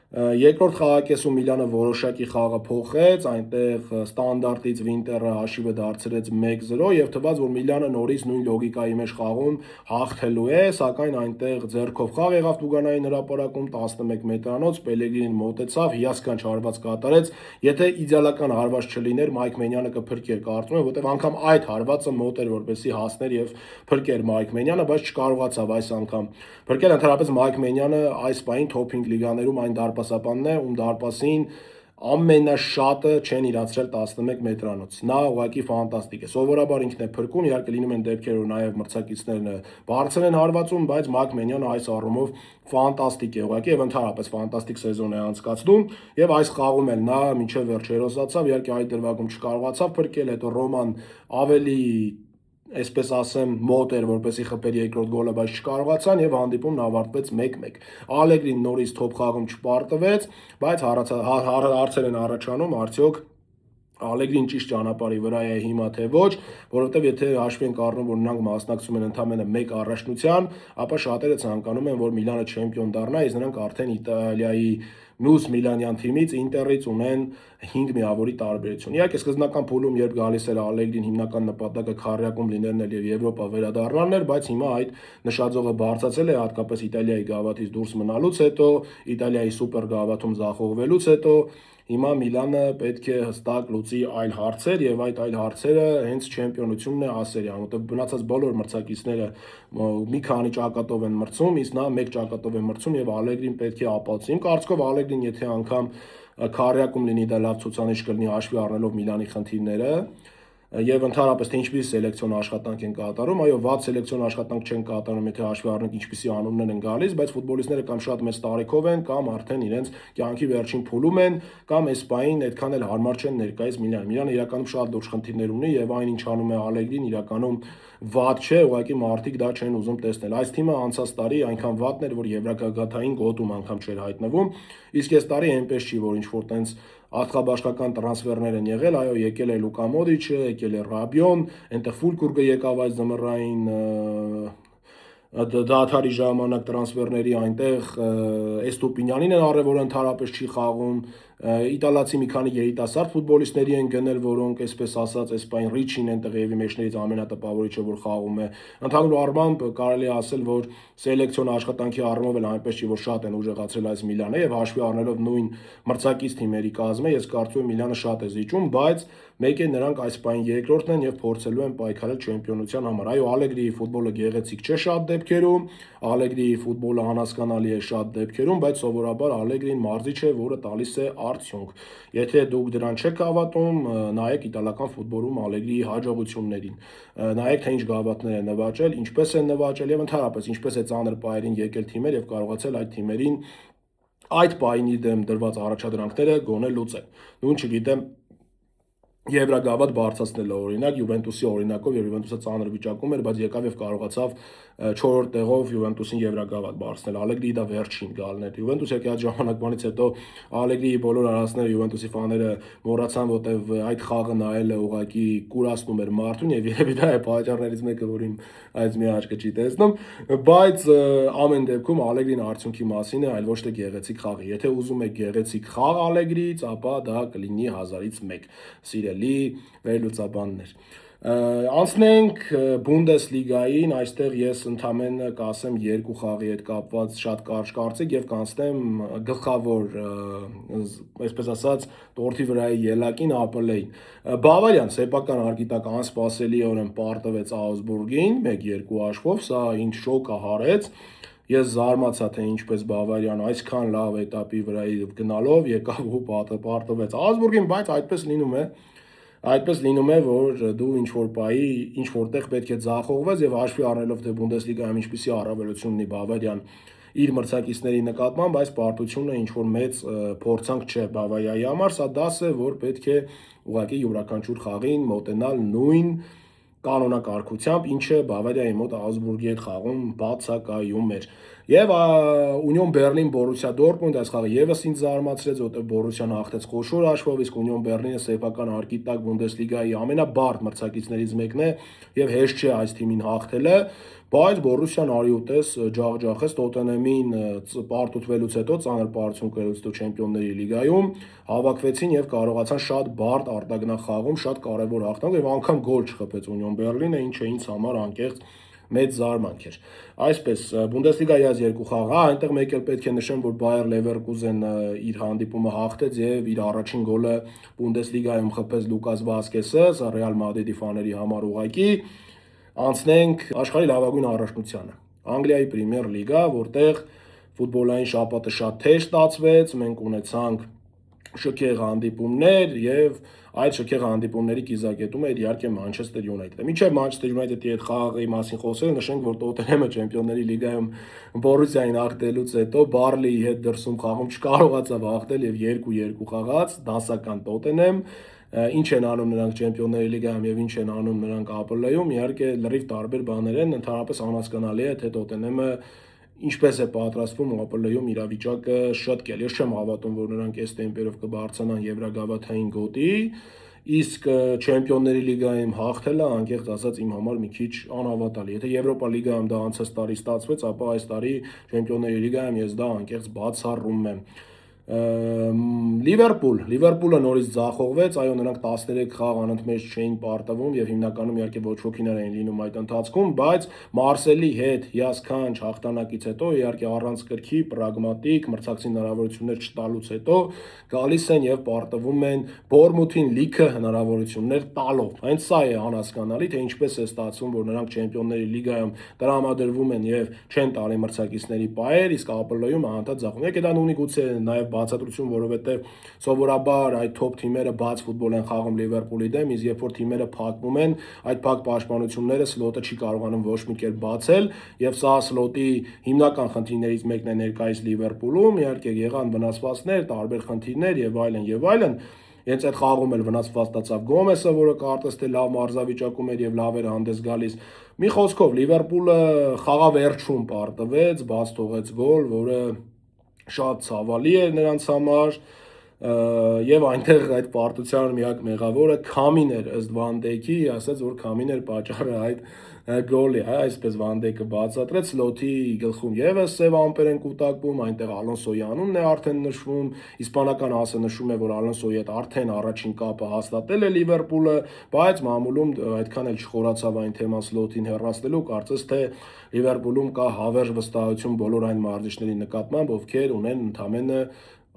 Երկրորդ խաղակեսում Միլանը որոշակի խաղը փոխեց, այնտեղ ստանդարտից Վինտերը հաշիվը դարձրեց 1-0 եւ թվաց, որ Միլանը նորից նույն լոգիկայի մեջ խաղում հաղթելու է, սակայն այնտեղ ձեռքով խաղ եղավ Տուգանային հրապարակում 11 մետրանոց, Պելեգրինին մոտեցավ, հիասքանչ հարված կատարեց, եթե իդեալական հարված չլիներ, Մայք Մենյանը կփրկեր, կարծում եմ, որտեղ անգամ այդ հարվածը մոտ էր, որպեսզի հասներ եւ փրկեր Մայք Մենյանը, բայց չկարողացավ այս անգամ փրկել, ընդհանրապես Մայք Մենյանը այս պահին top 5 լիգաներում այն դարպասապանն է, ում դարպասին ամենաշատը չեն իրացրել 11 մետրանոց։ Նա ուղղակի ֆանտաստիկ է։ Սովորաբար ինքն է փրկում, իհարկե լինում են դեպքեր, որ նաև մրցակիցներն բարձր են հարվածում, բայց Մայք Մենյանը այս առումով ֆանտաստիկ է ուղղակի եւ ընդհանրապես ֆանտաստիկ սեզոն է անցկացնում եւ այս խաղում էլ նա մինչեւ վերջ հերոսացավ, իհարկե այդ դրվագում չկարողացավ փրկել, հետո Ռոման ավելի այսպես ասեմ մոտ էր, որպեսի խփեր երկրորդ գոլը, բայց չկարողացան եւ հանդիպումն ավարտվեց 1-1։ Ալեգրին նորից թոփ խաղում չպարտվեց, բայց հարցեր են առաջանում, արդյոք Ալեգրին ճիշտ ճանապարհի վրա է հիմա թե ոչ, որովհետև եթե հաշվի ենք առնում, որ նրանք մասնակցում են ընդամենը մեկ առաջնության, ապա շատերը ցանկանում են, որ Միլանը չեմպիոն դառնա, իսկ նրանք արդեն Իտալիայի մյուս միլանյան թիմից Ինտերից ունեն 5 միավորի տարբերություն։ Իհարկե, սկզբնական փուլում, երբ գալիս էր Ալեգրին, հիմնական նպատակը քառյակում լինելն էր եւ Եվրոպա վերադառնալն էր, բայց հիմա այդ նշաձողը բարձրացել է, հատկապես Իտալիայի գավաթից դուրս մնալուց հետո, Իտալիայի սուպեր գավաթում ձախողվելուց հետո, հիմա Միլանը պետք է հստակ լուծի այլ հարցեր եւ այդ այլ հարցերը հենց չեմպիոնությունն է ասերիան, որտեղ մնացած բոլոր մրցակիցները մի քանի ճակատով են մրցում, իսկ նա մեկ ճակատով է մրցում եւ Ալեգրին պետք է ապացուցի։ Իմ կարծիքով Ալեգրին եթե անգամ քառյակում լինի, դա լավ ցուցանիշ կլինի հաշվի առնելով Միլանի խնդիրները եւ ընդհանրապես թե ինչպիսի սելեկցիոն աշխատանք են կատարում, այո, վատ սելեկցիոն աշխատանք չեն կատարում, եթե հաշվի առնենք ինչպիսի անուններ են գալիս, բայց ֆուտբոլիստները կամ շատ մեծ տարիքով են, կամ արդեն իրենց կյանքի վերջին փուլում են, կամ էսպային այդքան էլ հարմար չեն ներկայիս Միլան։ Միլանը իրականում շատ լուրջ խնդիրներ ունի եւ այն ինչ անում է Ալեգրին իրականում վատ չէ, ուղղակի մարդիկ դա չեն ուզում տեսնել։ Այս թիմը անցած տարի այնքան վատն էր, որ եվրակագաթային գոտում անգամ չէր հայտնվում, իսկ այս տարի այնպես չի, որ ինչ որ տենց աղքաբաշխական տրանսֆերներ են եղել, այո, եկել է Լուկա Մոդրիչը, եկել է Ռաբիոն, այնտեղ Ֆուլկուրգը եկավ այս ձմռային դադարի ժամանակ տրանսֆերների այնտեղ Էստուպինյանին են առել, որ ընդհանրապես չի խաղում, իտալացի մի քանի երիտասարդ ֆուտբոլիստների են գնել, որոնք այսպես ասած էսպայն Ռիչին այնտեղ եւի մեջներից ամենատպավորիչը, որ խաղում է։ Ընդհանուր առմամբ կարելի է ասել, որ սելեկցիոն աշխատանքի առումով էլ այնպես չի, որ շատ են ուժեղացրել այս Միլանը եւ հաշվի առնելով նույն մրցակից թիմերի կազմը, ես կարծում եմ Միլանը շատ է զիջում, բայց մեկ է նրանք այս պայն երկրորդն են եւ փորձելու են պայքարել չեմպիոնության համար։ Այո, Ալեգրիի ֆուտբոլը գեղեցիկ չէ շատ դեպքերում, Ալեգրիի ֆուտբոլը անհասկանալի է շատ դեպքերում, բայց սովորաբար Ալեգրին մարզիչ է, որը տալիս է արդյունք։ Եթե դուք դրան չեք հավատում, նայեք իտալական ֆուտբոլում Ալեգրիի հաջողություններին։ Նայեք թե ինչ գավաթներ են նվաճել, ինչպես են նվաճել եւ ընդհանրապես ինչպես է ծանր պայերին եկել թիմեր եւ կարողացել այդ թիմերին այդ պայինի դեմ դրված առաջադրանքները գոնե լուծել։ Նույն չգիտեմ Եվրագավաթ բարձրացնել է օրինակ Յուվենտուսի օրինակով եւ Յուվենտուսը ծանր վիճակում էր, բայց եկավ եւ կարողացավ 4-րդ տեղով Յուվենտուսին Եվրագավաթ բարձրացնել։ Ալեգրիի դա վերջին գալն էր։ Յուվենտուսը այդ ժամանակվանից հետո Ալեգրիի բոլոր արածները Յուվենտուսի ֆաները մոռացան, որտեվ այդ խաղը նայելը ուղղակի կուրացնում էր մարդուն եւ երևի դա է պատճառներից մեկը, որ իմ այս մի աչքը չի տեսնում, բայց ամեն դեպքում Ալեգրին արդյունքի մասին է, այլ ոչ թե գեղեցիկ խաղի։ Եթե ուզում եք գեղեցիկ խաղ Ալեգրիից, ապա դա կլինի 1000-ից 1 սիրելի վերլուծաբաններ։ Անցնենք Բունդեսլիգային, այստեղ ես ընդամենը կասեմ երկու խաղի հետ կապված շատ կարճ կարծիք եւ կանցնեմ գլխավոր, այսպես ասած, տորթի վրայի ելակին ԱՊԼ-ին։ Բավարիան սեփական արգիտակ անսպասելիորեն պարտվեց Աուսբուրգին 1-2 հաշվով, սա ինչ շոկ հարեց։ Ես զարմացա, թե ինչպես Բավարիան այսքան լավ էտապի վրայով գնալով եկավ ու պարտվեց Աուսբուրգին, բայց այդպես լինում է։ Այդպես լինում է, որ դու ինչ-որ պայի, ինչ-որտեղ պետք է ձախողվես եւ հաշվի առնելով, թե Բունդեսլիգայում ինչպիսի առավելություն ունի Բավարիան իր մրցակիցների նկատմամբ, այս պարտությունը ինչ-որ մեծ փորձանք չէ Բավարիայի համար, սա դաս է, որ պետք է ուղղակի յուրաքանչյուր խաղին մոտենալ նույն կանոնակարգությամբ, ինչը Բավարիայի մոտ Աուսբուրգի հետ խաղում բացակայում էր։ Եվ Ունիոն Բեռլին Բորուսիա Դորտմունդ այս խաղը եւս ինձ զարմացրեց, որտեղ Բորուսիան հաղթեց խոշոր հաշվով, իսկ Ունիոն Բեռլինը սեփական արգի տակ Բունդեսլիգայի ամենաբարդ մրցակիցներից մեկն է եւ հեշտ չէ այս թիմին հաղթելը, բայց Բորուսիան արի ու տես ջախջախեց Տոտենհեմին պարտութվելուց հետո ծանր պարտություն կրելուց հետո Չեմպիոնների լիգայում հավաքվեցին եւ կարողացան շատ բարդ արտագնահ խաղում շատ կարեւոր հաղթանակ եւ անգամ գոլ չխփեց Ունիոն Բեռլինը, ինչը ինձ համար անկեղծ մեծ զարմանք էր։ Այսպես Բունդեսլիգայի այս երկու խաղը, այնտեղ մեկ էլ պետք է նշեմ, որ Բայեր Լևերկուզենը իր հանդիպումը հաղթեց եւ իր առաջին գոլը Բունդեսլիգայում խփեց Լուկաս Վասկեսը, սա Ռեալ Մադրիդի ֆաների համար ուղղակի։ Անցնենք աշխարհի լավագույն առաջնությանը։ Անգլիայի Պրեմիեր լիգա, որտեղ ֆուտբոլային շաբաթը շատ թեժ ստացվեց, մենք ունեցանք շքեղ հանդիպումներ եւ այդ շքեղ հանդիպումների կիզակետում էր իհարկե Մանչեսթեր Յունայթեդը։ Մինչև Մանչեսթեր Յունայթեդի հետ խաղի մասին խոսել, նշենք, որ Տոտենհեմը Չեմպիոնների լիգայում Բորուսիային հաղթելուց հետո Բարլիի հետ դրսում խաղում չկարողացավ հաղթել եւ 2-2 խաղաց, դասական Տոտենհեմ, ինչ են անում նրանք Չեմպիոնների լիգայում եւ ինչ են անում նրանք ԱՊԼ-ում, իհարկե լրիվ տարբեր բաներ են, ընդհանրապես անհասկանալի է, թե Տոտենհեմը ինչպես է պատրաստվում ԱՊԼ-ում իրավիճակը շտկել։ Ես չեմ հավատում, որ նրանք այս տեմպերով կբարձրանան Եվրագավաթային գոտի, իսկ Չեմպիոնների լիգայում հաղթելը անկեղծ ասած իմ համար մի քիչ անհավատալի։ Եթե Եվրոպա լիգայում դա անցած տարի ստացվեց, ապա այս տարի Չեմպիոնների լիգայում ես դա անկեղծ բացառում եմ։ Լիվերպուլը նորից ձախողվեց, այո, նրանք 13 խաղ անընդմեջ չէին պարտվում եւ հիմնականում իհարկե ոչ ոքիներ էին լինում այդ ընթացքում, բայց Մարսելի հետ հիասքանչ հաղթանակից հետո, իհարկե առանց կրքի, պրագմատիկ, մրցակցի հնարավորություններ չտալուց հետո գալիս են եւ պարտվում են Բորմութին լիքը հնարավորություններ տալով։ Հենց սա է անհասկանալի, թե ինչպես է ստացվում, որ նրանք Չեմպիոնների լիգայում տրամադրվում են եւ չեն տալի մրցակիցների պայեր, իսկ ԱՊԼ-ում անընդհատ ձախում։ Եկե դա ունի գուցե նաեւ բացատրություն, որովհետեւ սովորաբար այդ թոփ թիմերը բաց ֆուտբոլ են խաղում Լիվերպուլի դեմ, իսկ երբ որ թիմերը փակվում են, այդ փակ պաշտպանությունները սլոտը չի կարողանում ոչ մի կերպ բացել, եւ սա սլոտի հիմնական խնդիրներից մեկն է ներկայիս Լիվերպուլում, իհարկե եղան վնասվածքներ, տարբեր խնդիրներ եւ այլն եւ այլն։ Հենց այդ խաղում էլ վնասված ստացավ Գոմեսը, որը կարծես թե լավ մարզավիճակում էր եւ լավ էր հանդես գալիս։ Մի խոսքով Լիվերպուլը խաղավերջում պարտվեց, բաց թողեց գոլ, որը շատ ցավալի էր նրանց համար, եւ այնտեղ այդ պարտության միակ մեղավորը Քամին էր ըստ Վան Դեյքի, ասաց որ Քամին էր պատճառը այդ գոլի, այսպես Վան Դեյքը բացատրեց, Սլոթի գլխում եւս սև ամպեր են կուտակվում, այնտեղ Ալոնսոյի անունն է արդեն նշվում, իսպանական ասը նշում է, որ Ալոնսոյի հետ արդեն առաջին կապը հաստատել է Լիվերպուլը, բայց մամուլում այդքան էլ չխորացավ այն թեման Սլոթին հեռացնելու, կարծես թե Լիվերպուլում կա հավերժ վստահություն բոլոր այն մարզիչների նկատմամբ, ովքեր ունեն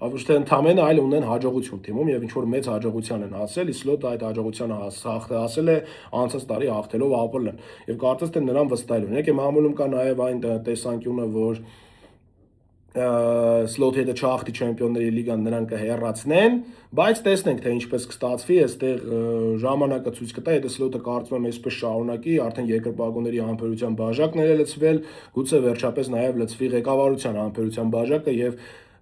ոչ թե ընդամենը, այլ ունեն հաջողություն թիմում եւ ինչ որ մեծ հաջողության են հասել, իսկ Սլոտը այդ հաջողությանը հասել է անցած տարի հաղթելով ԱՊԼ-ն։ Եվ կարծես թե նրան վստահել են։ Եկե մամուլում կա նաեւ այն տեսանկյունը, որ Սլոթի հետ չհաղթի Չեմպիոնների լիգան նրանք կհեռացնեն, բայց տեսնենք թե ինչպես կստացվի, այստեղ ժամանակը ցույց կտա, եթե Սլոթը կարծում եմ այսպես շարունակի, արդեն երկրպագուների համբերության բաժակն է լցվել, գուցե վերջապես նաեւ լցվի ղեկավարության համբերության բաժակը եւ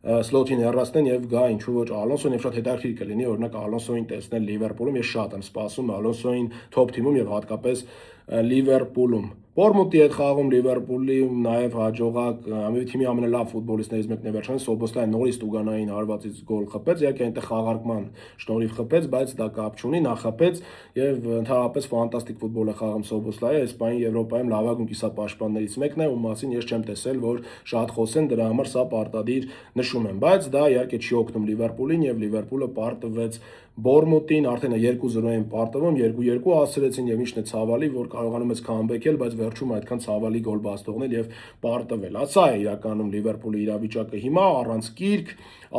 Սլոթին հեռացնեն եւ գա ինչու ոչ Ալոնսոն եւ շատ հետաքրքիր կլինի օրինակ Ալոնսոին տեսնել Լիվերպուլում, ես շատ եմ սպասում Ալոնսոին թոփ թիմում եւ հատկապես Լիվերպուլում։ Բորմութի հետ խաղում Լիվերպուլի նաեւ հաջողակ ամենի թիմի ամենալավ ֆուտբոլիստներից մեկն է վերջին Սոբոսլայն նորից Տուգանային հարվածից գոլ խփեց, իհարկե այնտեղ խաղարկման շնորհիվ խփեց, բայց դա կապ չունի, նա խփեց եւ ընդհանրապես ֆանտաստիկ ֆուտբոլ է խաղում Սոբոսլայը, Իսպանիայի Եվրոպայում լավագույն կիսապաշտպաններից մեկն է, ում մասին ես չեմ տեսել, որ շատ խոսեն, դրա համար սա պարտադիր նշում եմ, բայց դա իհարկե չի օգնում Լիվերպուլին եւ Լիվերպուլը պարտվեց Բորմութին, արդեն 2-0 են պարտվում, 2-2 հասցրեցին եւ ինչն է ցավալի, որ կարողանում ես քամբեքել, բայց վերջում այդքան ցավալի գոլ բաց թողնել եւ պարտվել։ Սա է իրականում Լիվերպուլի իրավիճակը հիմա առանց կիրք,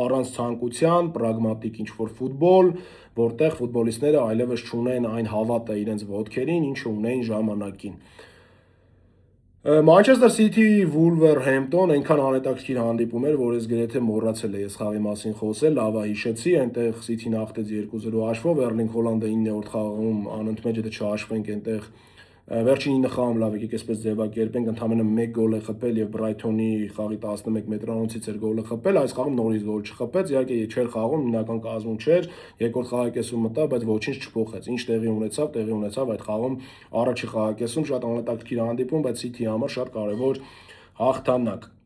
առանց ցանկության, պրագմատիկ ինչ-որ ֆուտբոլ, որտեղ ֆուտբոլիստները այլևս չունեն այն հավատը իրենց ոտքերին, ինչը ունեն ժամանակին։ Մանչեսթեր Սիթի Վուլվերհեմպտոն այնքան անհետաքրքիր հանդիպում էր, որ ես գրեթե մոռացել եմ խաղի մասին խոսել, լավա հիշեցի, այնտեղ Սիթին հաղթեց 2-0 հաշվով, Էրլինգ Հոլանդը 9-րդ խաղում անընդմեջ եթե չհաշվենք այնտեղ վերջին 9 խաղում լավ եկեք այսպես ձևակերպենք, ընդամենը 1 գոլ է խփել եւ Բրայթոնի խաղի 11 մետրանոցից էր գոլը խփել, այս խաղում նորից գոլ չխփեց, իհարկե չէր խաղում, հիմնական կազմում չէր, երկրորդ խաղակեսում մտավ, բայց ոչինչ չփոխեց։ Ինչ տեղի ունեցավ այդ խաղում առաջի խաղակեսում շատ անհետաքրքիր հանդիպում, բայց City-ի համար շատ կարևոր հաղթանակ։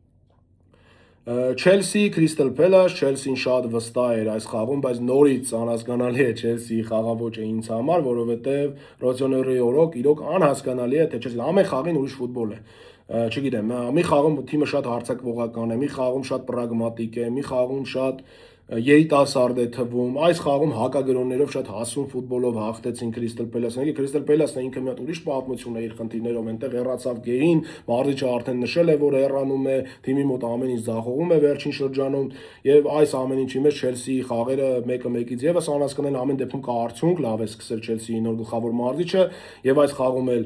Չելսի, Քրիստալ Փելաս, Չելսին շատ վստահ էր այս խաղում, բայց նորից անհասկանալի է Չելսիի խաղաոճը ինձ համար, որովհետև Ռոզիոների օրոք իրոք անհասկանալի է, թե Չելսին ամեն խաղին ուրիշ ֆուտբոլ է։ Չգիտեմ, մի խաղում թիմը շատ հարձակվողական է, մի խաղում շատ պրագմատիկ է, մի խաղում շատ երիտասարդ է թվում, այս խաղում հակագրոններով շատ հասուն ֆուտբոլով հաղթեցին Քրիստալ Փելասին։ Քրիստալ Փելասն ինքը մի հատ ուրիշ պատմություն է իր խնդիրներով, այնտեղ հեռացավ գեհին, մարզիչը արդեն նշել է, որ հեռանում է, թիմի մոտ ամեն ինչ ձախողում է վերջին շրջանում, եւ այս ամեն ինչի մեջ Չելսիի խաղերը մեկը մեկից եւս անհասկանալի, ամեն դեպքում կա արդյունք, լավ է սկսել Չելսիի նոր գլխավոր մարզիչը, եւ այս խաղում էլ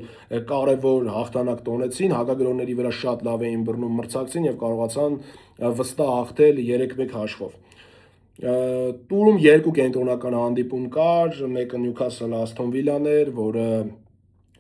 կարևոր հաղթանակ տոնեցին, հակագրոնների վրա շատ լավ էին բռնում մրցակցին եւ կարողացան վստահ հաղթել 3-1 հաշվով։ Տուրում երկու կենտրոնական հանդիպում կար, մեկը Նյուքասլ Ասթոն Վիլան էր, որը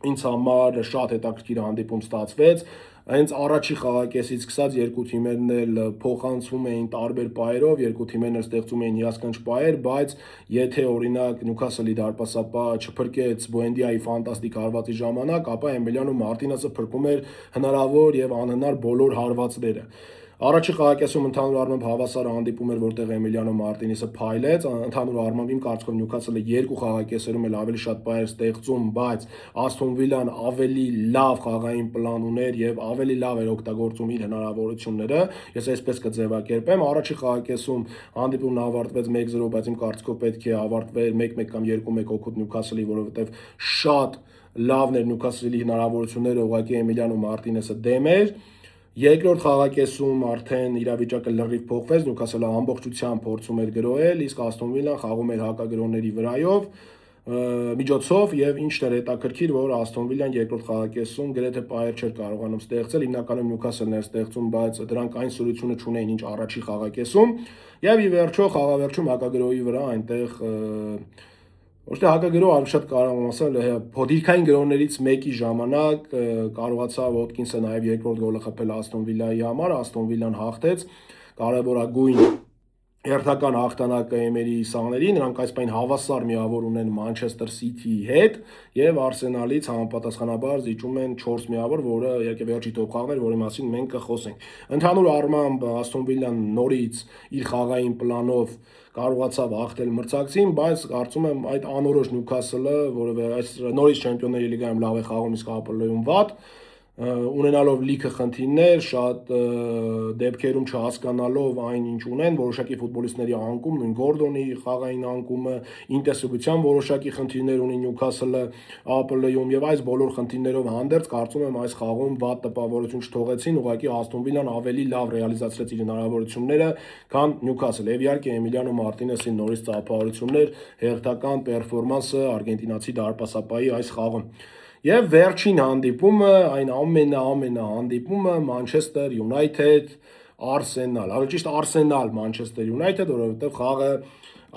ինձ համար շատ հետաքրքիր հանդիպում ստացվեց։ Հենց առաջի խաղակեսից սկսած երկու թիմերն էլ փոխանցվում էին տարբեր պայերով, երկու թիմերն էլ ստեղծում էին հիասքանչ պայեր, բայց եթե օրինակ Նյուքասլի դարպասապահ չփրկեց Բուենդիայի ֆանտաստիկ հարվածի ժամանակ, ապա Էմիլիանո Մարտինեսը փրկում էր հնարավոր եւ անհնար բոլոր հարվածները։ Առաջի խաղակեսում ընդհանուր առմամբ հավասար հանդիպում էր, որտեղ Էմիլիանո Մարտինեսը փայլեց, ընդհանուր առմամբ իմ կարծիքով Նյուքասլը երկու խաղակեսերում էլ ավելի շատ պայեր ստեղծում, բայց Ասթոն Վիլան ավելի լավ խաղային պլան ուներ եւ ավելի լավ էր օգտագործում իր հնարավորությունները, ես այսպես կձևակերպեմ, առաջի խաղակեսում հանդիպումն ավարտվեց 1-0, բայց իմ կարծիքով պետք է ավարտվեր 1-1 կամ 2-1 օգուտ Նյուքասլի, որովհետեւ շատ լավն էր Նյուքասլի հնարավորությունները, ուղղակի Էմիլիանո Մարտինեսը դեմ էր։ Երկրորդ խաղակեսում արդեն իրավիճակը լրիվ փոխվեց, Նյուքասլը ամբողջությամբ փորձում էր գրոհել, իսկ Ասթոն Վիլան խաղում էր հակագրոհների վրայով միջոցով եւ ինչն էր հետաքրքիր, որ Ասթոն Վիլան երկրորդ խաղակեսում գրեթե պայեր չէր կարողանում ստեղծել, հիմնականում Նյուքասլն էր ստեղծում, բայց դրանք այն սուրությունը չունեին, ինչ առաջի խաղակեսում, եւ ի վերջո խաղավերջում հակագրոհի վրա այնտեղ ոչ թե հակագրոհ, այլ շատ կարող եմ ասել, փոթիրքային գրոհներից մեկի ժամանակ կարողացավ Ոթկինսը նաև երկրորդ գոլը խփել Ասթոն Վիլայի համար, Ասթոն Վիլան հաղթեց, կարևորագույն հերթական հաղթանակը Էմերի սաների, նրանք այս պայն հավասար միավոր ունեն Մանչեսթեր Սիթիի հետ եւ Արսենալից համապատասխանաբար զիջում են 4 միավոր, որը իհարկե վերջի տոп խաղն էր, որի մասին մենք կխոսենք։ Ընդհանուր առմամբ Ասթոն Վիլան նորից իր խաղային պլանով կարողացավ հաղթել մրցակցին, բայց կարծում եմ այդ անորոշ Նյուքասլը, որը այս նորից Չեմպիոնների լիգայում լավ է խաղում, իսկ ԱՊԼ-ում վատ, ունենալով լիքը խնդիրներ, շատ դեպքերում չհասկանալով այն ինչ ունեն, որոշակի ֆուտբոլիստների անկում, նույն Գորդոնի խաղային անկումը, ինտեսուբության որոշակի խնդիրներ ունի Նյուքասլը ԱՊԼ-ում եւ այս բոլոր խնդիրներով հանդերձ կարծում եմ այս խաղում վատ տպավորություն չթողեցին, ուղղակի Ասթոն Վիլան ավելի լավ ռեալիզացրեց իր հնարավորությունները, քան Նյուքասլը։ Եվ իհարկե Էմիլիանո Մարտինեսի նորից ծափահարություններ, հերթական պերֆորմանսը արգենտինացի դարպասապայի այս խաղում։ Եվ վերջին հանդիպումը, այն ամենա հանդիպումը Մանչեսթեր Յունայթեդ Արսենալ, ավելի ճիշտ Արսենալ Մանչեսթեր Յունայթեդ, որովհետև խաղը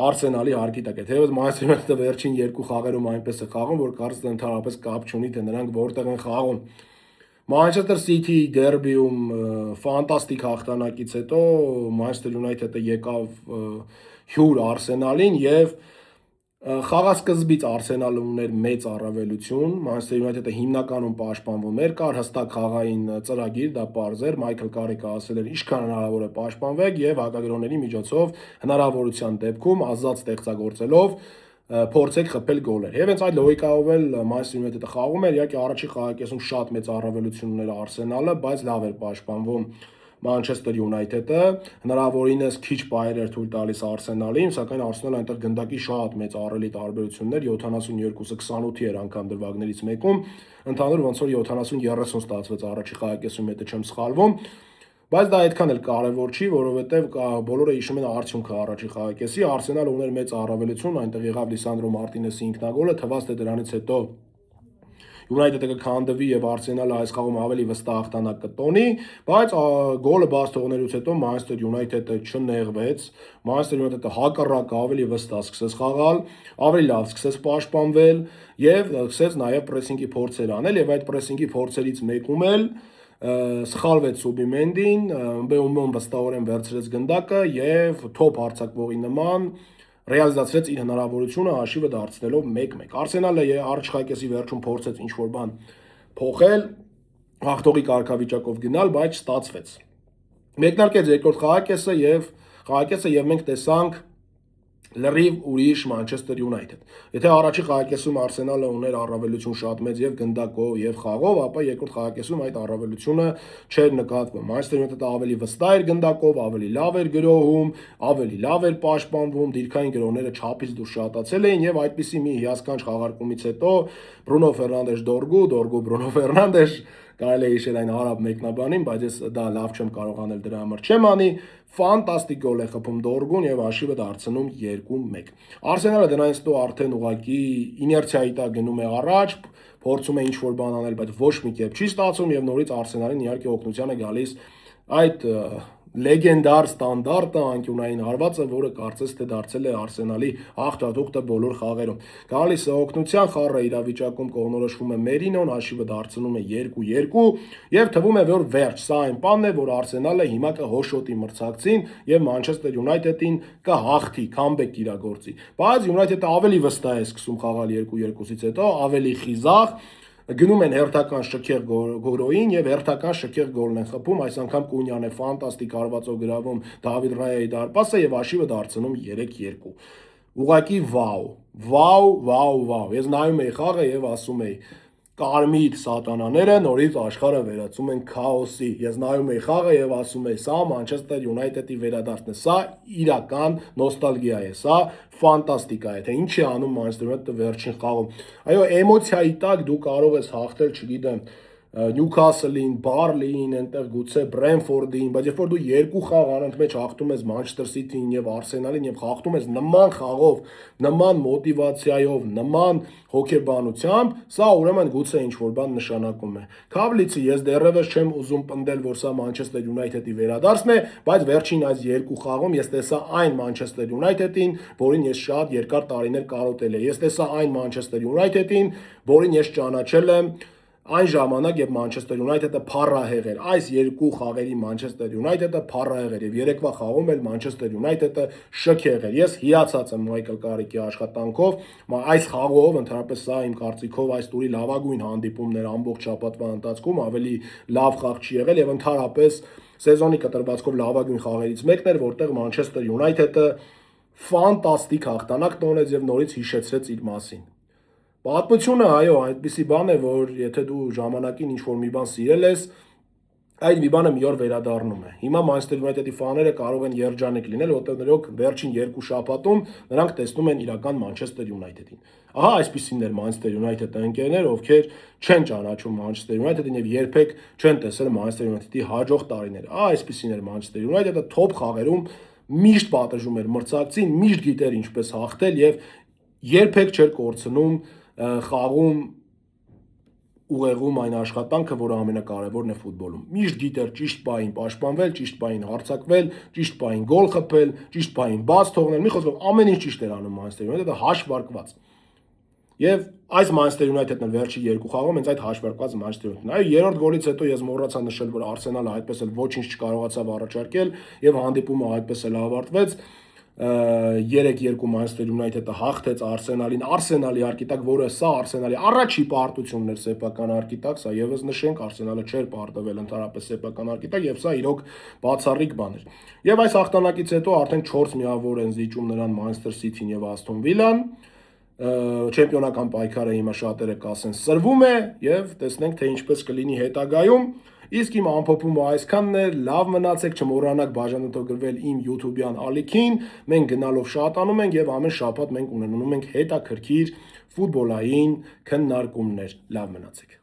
Արսենալի հարկի տակ է։ Թեև Մանչեսթեր Յունայթեդը վերջին երկու խաղերում այնպես է խաղում, որ կարծես թե ընդհանրապես կապ չունի, թե նրանք որտեղ են խաղում։ Մանչեսթեր Սիթի դերբիում ֆանտաստիկ հաղթանակից հետո Մանչեսթեր Յունայթեդը եկավ հյուր Արսենալին եւ խաղասկզբից Արսենալը ուներ մեծ առավելություն, Մանչեսթեր Յունայթեդը հիմնականում պաշտպանվում էր, կար հստակ խաղային ծրագիր, դա պարզ էր, Մայքլ Կարիկը ասել էր ինչքան հնարավոր է պաշտպանվեք եւ հակագրոհների միջոցով հնարավորության դեպքում ազատ ստեղծագործելով փորձեք խփել գոլեր։ Եվ հենց այդ լոգիկայով էլ Մանչեսթեր Յունայթեդը խաղում էր, իհարկե առաջի խաղակեսում շատ մեծ առավելություն ուներ Արսենալը, բայց լավ էր պաշտպանվում Մանչեսթեր Յունայթեդը, հնարավորինս քիչ պայեր էր թույլ տալիս Արսենալին, սակայն Արսենալը այնտեղ գնդակի շատ մեծ ահռելի տարբերություններ, 72-ը 28-ի էր անգամ դրվագներից մեկում, ընդհանուր ոնց որ 70-30 ստացվեց առաջի խաղակեսում, եթե չեմ սխալվում, բայց դա այդքան էլ կարևոր չի, որովհետև բոլորը հիշում են արդյունքը առաջի խաղակեսի, Արսենալը ուներ մեծ առավելություն, այնտեղ եղավ Լիսանդրո Մարտինեսի ինքնագոլը, թվաց թե դրանից հետո Յունայթեդը կքանդվի եւ Արսենալը այս խաղում ավելի վստահ հաղթանակ կտոնի, բայց գոլը բաց թողնելուց հետո Մանչեսթեր Յունայթեդը չնեղվեց, Մանչեսթեր Յունայթեդը հակառակը ավելի վստահ սկսեց խաղալ, ավելի լավ սկսեց պաշտպանվել եւ սկսեց նաեւ պրեսինգի փորձեր անել եւ այդ պրեսինգի փորձերից մեկում էլ սխալվեց Սուբիմենդին, Մբեումոն վստահորեն վերցրեց գնդակը եւ թոփ հարձակվողի նման ռեալիզացրեց իր հնարավորությունը հաշիվը դարձնելով 1-1։ Արսենալը առաջխաղակեսի վերջում փորձեց ինչ-որ բան փոխել, հաղթողի կարգավիճակով գնալ, բայց ստացվեց։ Մեկնարկեց երկրորդ խաղակեսը եւ մենք տեսանք լրիվ ուրիշ Մանչեսթեր Յունայթեդ։ Եթե առաջի խաղակեսում Արսենալը ուներ առավելություն շատ մեծ եւ գնդակով եւ խաղով, ապա երկրորդ խաղակեսում այդ առավելությունը չէր նկատվում։ Մանչեսթեր Յունայթեդը ավելի վստահ էր գնդակով, ավելի լավ էր գրոհում, ավելի լավ էր պաշտպանվում, դիրքային գրոհները չափից դուրս շատացել էին եւ այդպիսի մի հիասքանչ խաղարկումից հետո Բրունո Ֆերնանդեզ Դորգու Բրունո Ֆերնանդեզ կարելի է հիշել այն արաբ մեկնաբանին, բայց ես դա լավ չեմ կարող անել, դրա համար չեմ անի, ֆանտաստիկ գոլ է խփում Դորգուն եւ հաշիվը դարձնում 2-1։ Արսենալը դրանից հետո արդեն ուղղակի իներցիայի տակ գնում է առաջ, փորձում է ինչ-որ բան անել, բայց ոչ մի կերպ չի ստացվում եւ նորից Արսենալին իհարկե օգնության է գալիս այդ լեգենդար ստանդարտը անկյունային հարվածը, որը կարծես թե դարձել է Արսենալի հաղթադուխտը բոլոր խաղերում։ Գալիս է օգնության, խաղը իրավիճակում կողմնորոշվում է Մերինոն, հաշիվը դարձնում է 2-2 եւ թվում է, որ վերջ, սա այն բանն է, որ Արսենալը հիմա կհոշոտի մրցակցին եւ Մանչեսթեր Յունայթեդին կհաղթի, քամբեք իրագործի։ Բայց Յունայթեդը ավելի վստահ է սկսում խաղալ 2-2-ից հետո, ավելի խիզախ գնում են հերթական շքեղ գորոին եւ հերթական շքեղ գոլն են խփում, այս անգամ Կունյան է ֆանտաստիկ հարվածով գրավում Դավիթ Ռայայի դարպասը եւ աշիվը դարձնում 3-2։ Ուղղակի վաու։ Ես նայում էի խաղը եւ ասում էի կարմիր սատանաները նորից աշխարհը վերածում են քաոսի։ Ես նայում էի խաղը եւ ասում էի, սա Մանչեսթեր Յունայթեդի վերադարձն է, սա իրական նոստալգիա է, սա ֆանտաստիկա է, թե ինչ է անում Մանչեսթեր Յունայթեդը վերջին խաղում։ Այո, էմոցիայի տակ դու կարող ես հաղթել, չգիտեմ, Նյուքասլին, Բարլիին, այնտեղ գուցե Բրենֆորդին, բայց երբ որ դու երկու խաղ անընդմեջ հաղթում ես Մանչեսթեր Սիթիին եւ Արսենալին եւ հաղթում ես նման խաղով, նման մոտիվացիայով, նման հոգեբանությամբ, սա ուրեմն գուցե ինչ-որ բան նշանակում է։ Քավլիցի ես դեռևս չեմ ուզում պնդել, որ սա Մանչեսթեր Յունայթեդի վերադարձն է, բայց վերջին այս երկու խաղում ես տեսա այն Մանչեսթեր Յունայթեդին, որին ես շատ երկար տարիներ կարոտել եմ։ Ես տեսա այն Մանչեսթեր Յունայթեդին, որին ես ճանաչել եմ այն ժամանակ, երբ Մանչեսթեր Յունայթեդը փառահեղ էր։ Այս երկու խաղերի Մանչեսթեր Յունայթեդը փառահեղ էր եւ երեկվա խաղում էլ Մանչեսթեր Յունայթեդը շքեղ էր։ Ես հիացած եմ Մայքլ Կարիկի աշխատանքով, այս խաղով ընդհանրապես սա իմ կարծիքով այս տուրի լավագույն հանդիպումն էր ամբողջ շաբաթվա ընթացքում, ավելի լավ խաղ չի եղել եւ ընդհանրապես սեզոնի կտրվածքով լավագույն խաղերից մեկն էր, որտեղ Մանչեսթեր Յունայթեդը ֆանտաստիկ հաղթանակ տոնեց եւ նորից հիշեցրեց իր մասին։ Պատմությունը, այո, այդպիսի բան է, որ եթե դու ժամանակին ինչ-որ մի բան սիրել ես, այդ մի բանը մի օր վերադառնում է։ Հիմա Մանչեսթեր Յունայթեդի ֆաները կարող են երջանիկ լինել, որտեղ նրանք վերջին երկու շաբաթում նրանք տեսնում են իրական Մանչեսթեր Յունայթեդին։ Ահա այսպիսին էր Մանչեսթեր Յունայթեդը ընկերներ, ովքեր չեն ճանաչում Մանչեսթեր Յունայթեդին եւ երբեք չեն տեսել Մանչեսթեր Յունայթեդի հաջող տարիները։ Ահա այսպիսին էր Մանչեսթեր Յունայթեդը թոփ խաղերում միշտ պատժում էր մրցակցին, միշտ գիտեր ինչպես հաղթել եւ երբեք չէր կորցնում խաղում ուղեղում այն աշխատանքը, որը ամենակարևորն է ֆուտբոլում։ Միշտ գիտեր ճիշտ պահին պաշտպանվել, ճիշտ պահին հարձակվել, ճիշտ պահին գոլ խփել, ճիշտ պահին բաց թողնել։ Մի խոսքով ամեն ինչ ճիշտ էր անում Մանչեսթեր Յունայթեդը հաշվարկված։ Եվ այս Մանչեսթեր Յունայթեդն էլ վերջի երկու խաղում հենց այդ հաշվարկված Մանչեսթեր Յունայթեդն։ Այո, երրորդ գոլից հետո ես մոռացա նշել, որ Արսենալը այդպես էլ ոչինչ չկարողացավ առաջարկել եւ հանդիպումը այդպես էլ ավարտվեց։ 3-2 Մանչեսթեր Յունայթեդը հաղթեց Արսենալին, Արսենալի արկիտակ, որը սա Արսենալի առաջի պարտությունն էր սեփական արկիտակ, սա եւս նշենք, Արսենալը չէր պարտվել ընդհանրապես սեփական արկիտակ եւ սա իրոք բացառիկ բան էր։ Եվ այս հաղթանակից հետո արդեն 4 միավոր են զիջում նրան Մանչեսթեր Սիթին եւ Ասթոն Վիլան, չեմպիոնական պայքարը հիմա շատերը կասեն սրվում է եւ տեսնենք թե ինչպես կլինի հետագայում։ Իսկ իմ ամփոփումը այսքանն էր, լավ մնացեք, չմոռանաք բաժանորդագրվել իմ YouTube-յան ալիքին, մենք գնալով շատանում ենք եւ ամեն շաբաթ մենք ունենում ենք հետաքրքիր ֆուտբոլային քննարկումներ, լավ մնացեք։